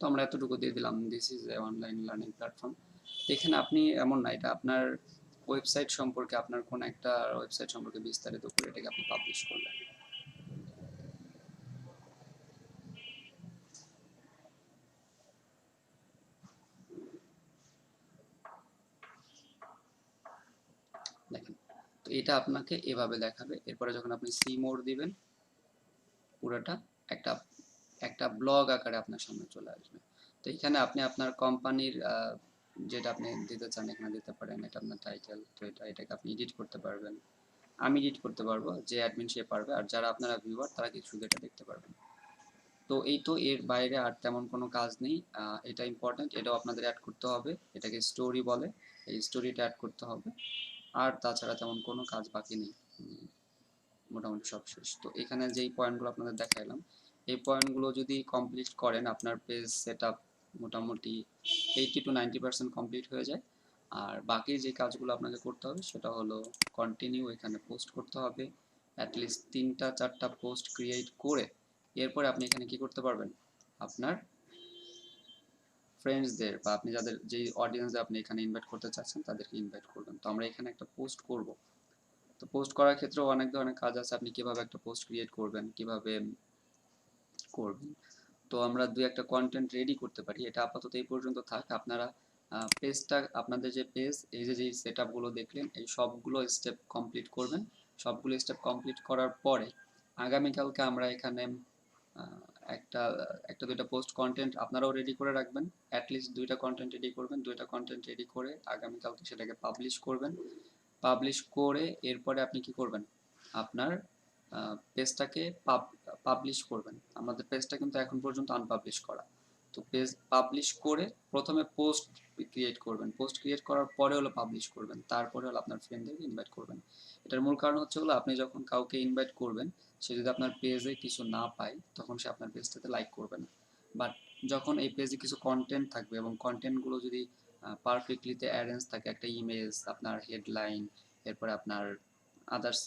তো আমরা এতটুকু দিয়ে দিলাম, this is a online learning platform. এখানে আপনি এমন না, এটা আপনার ওয়েবসাইট সম্পর্কে, আপনার কোন একটা ওয়েবসাইট সম্পর্কে বিস্তারিত করে এটাকে আপনি পাবলিশ করলেন। এটা আপনাকে এভাবে দেখাবে। এরপরে যখন আপনি সি মোর দিবেন, পুরোটা একটা একটা ব্লগ আকারে আপনার সামনে চলে আসবে। তো এখানে আপনি আপনার কোম্পানির যেটা আপনি দিতে চান এখানে দিতে পারেন। এটা আপনার টাইটেল, তো এটাকে আপনি এডিট করতে পারবেন। আমি এডিট করতে পারবো, যে অ্যাডমিন সে পারবে, আর যারা আপনারা ভিউয়ার তারা কি শুধু এটা দেখতে পারবেন। তো এই তো, এর বাইরে আর তেমন কোনো কাজ নেই। এটা ইম্পর্টেন্ট, এটাও আপনাদের অ্যাড করতে হবে। এটাকে স্টোরি বলে, এই স্টোরিটা অ্যাড করতে হবে। আর তাছাড়া তেমন কোনো কাজ বাকি নেই। মোটামুটি সব শেষ। তো এখানে যেই পয়েন্টগুলো আপনাদের দেখাইলাম, এই পয়েন্টগুলো যদি কমপ্লিট করেন আপনার পেজ সেট আপ মোটামুটি 80 to 90% কমপ্লিট হয়ে যায়। আর বাকি যে কাজগুলো আপনাকে করতে হবে সেটা হলো কন্টিনিউ এখানে পোস্ট করতে হবে, অ্যাটলিস্ট 3টা 4টা পোস্ট ক্রিয়েট করে এরপরে আপনি এখানে কি করতে পারবেন, আপনার ফ্রেন্ডসদের বা আপনি যাদের যেই অডিয়েন্সে আপনি এখানে ইনভাইট করতে চাচ্ছেন তাদেরকে ইনভাইট করবেন। তো আমরা এখানে একটা পোস্ট করব। তো পোস্ট করার ক্ষেত্রেও অনেক ধরনের কাজ আছে, আপনি কিভাবে একটা পোস্ট ক্রিয়েট করবেন, কিভাবে করবেন। তো আমরা দুই একটা কন্টেন্ট রেডি করতে পারি। এটা আপাতত এই পর্যন্ত থাক। আপনারা পেজটা, আপনাদের যে পেজ, এই যে সেট আপগুলো দেখলেন, এই সবগুলো স্টেপ কমপ্লিট করবেন। সবগুলো স্টেপ কমপ্লিট করার পরে আগামীকালকে আমরা এখানে একটা একটা দুইটা পোস্ট কন্টেন্ট আপনারাও রেডি করে রাখবেন। অ্যাটলিস্ট দুইটা কন্টেন্ট রেডি করবেন, দুইটা কন্টেন্ট রেডি করে আগামীকালকে সেটাকে পাবলিশ করবেন। পাবলিশ করে এরপরে আপনি কি করবেন, আপনার পেজটাকে পাবলিশ করবেন। আমাদের পেজটা কিন্তু এখন পর্যন্ত আনপাবলিশ করা। তো পেজ পাবলিশ করে প্রথমে পোস্ট ক্রিয়েট করবেন, পোস্ট ক্রিয়েট করার পরে হলো পাবলিশ করবেন, তারপরে হলো আপনার ফ্রেন্ডদেরকে ইনভাইট করবেন। এটার মূল কারণ হচ্ছে হলো আপনি যখন কাউকে ইনভাইট করবেন সে যদি আপনার পেজে কিছু না পায় তখন সে আপনার পেজটাতে লাইক করবে না। বাট যখন এই পেজে কিছু কন্টেন্ট থাকবে এবং কন্টেন্টগুলো যদি পারফেক্টলিতে অ্যারেঞ্জ থাকে, একটা ইমেজ, আপনার হেডলাইন, এরপরে আপনার আদার্স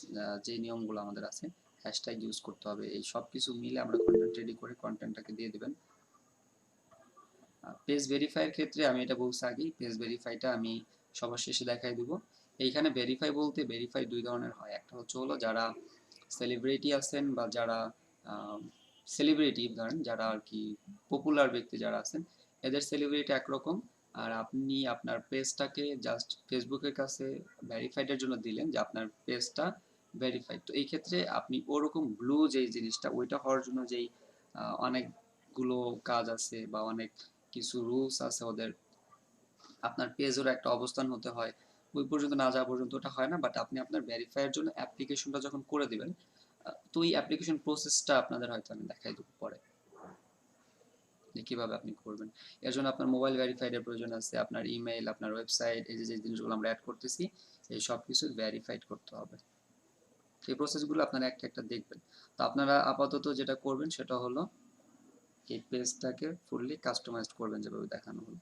যে নিয়মগুলো আমাদের আছে, হ্যাশট্যাগ ইউজ করতে হবে, এই সব কিছু মিলে আমরা কন্টেন্ট রেডি করে কন্টেন্টটাকে দিয়ে দেবেন। পেজ ভেরিফাইয়ের ক্ষেত্রে আমি এটা বলছি আগেই, পেজ ভেরিফাইটা আমি সবার শেষে দেখাই দিব। এইখানে ভেরিফাই বলতে ভেরিফাই দুই ধরনের হয়। একটা হচ্ছে হলো যারা সেলিব্রিটি আছেন বা যারা সেলিব্রিটি ধরেন, যারা আর কি পপুলার ব্যক্তি যারা আছেন, এদের সেলিব্রিটি একরকম। আর আপনি আপনার পেজটাকে জাস্ট ফেসবুকের কাছে ভেরিফাইডের জন্য দিলেন যে আপনার পেজটা ভেরিফাইড। তো এই ক্ষেত্রে আপনি ওরকম ব্লু যেই জিনিসটা, ওইটা হওয়ার জন্য যেই অনেকগুলো কাজ আছে বা অনেক কিছু রুলস আছে ওদের, আপনার পেজেরও একটা অবস্থান হতে হয়, ওই পর্যন্ত না যাওয়া পর্যন্ত ওটা হয় না। বাট আপনি আপনার ভেরিফাইয়ের জন্য অ্যাপ্লিকেশনটা যখন করে দিবেন, তো এই অ্যাপ্লিকেশন প্রসেসটা আপনাদের হয়তো আমি দেখাই দেবো পরে যে কিভাবে আপনি করবেন। এর জন্য আপনার মোবাইল ভেরিফাইডের প্রয়োজন আছে, আপনার ইমেইল, আপনার ওয়েবসাইট, এই যে যে জিনিসগুলো আমরা অ্যাড করতেছি এই সব কিছু ভেরিফাইড করতে হবে। এই প্রসেসগুলো আপনারা একটা একটা দেখবেন। তো আপনারা আপাতত যেটা করবেন সেটা হলো এই পেজটাকে ফুললি কাস্টমাইজড করবেন যেভাবে দেখানো হলো।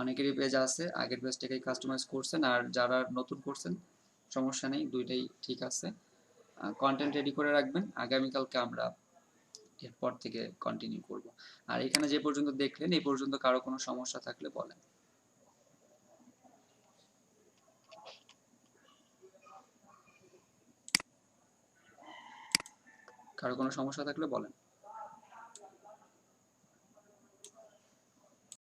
অনেকেরই পেজ আছে আগের পেজটাকেই কাস্টমাইজ করছেন, আর যারা নতুন করছেন সমস্যা নেই, দুইটাই ঠিক আছে। কন্টেন্ট রেডি করে রাখবেন, আগামীকালকে আমরা এরপর থেকে কন্টিনিউ করব। আর এখানে যে পর্যন্ত দেখলেন এই পর্যন্ত কারো কোনো সমস্যা থাকলে বলেন। কারো কোনো সমস্যা থাকলে বলেন।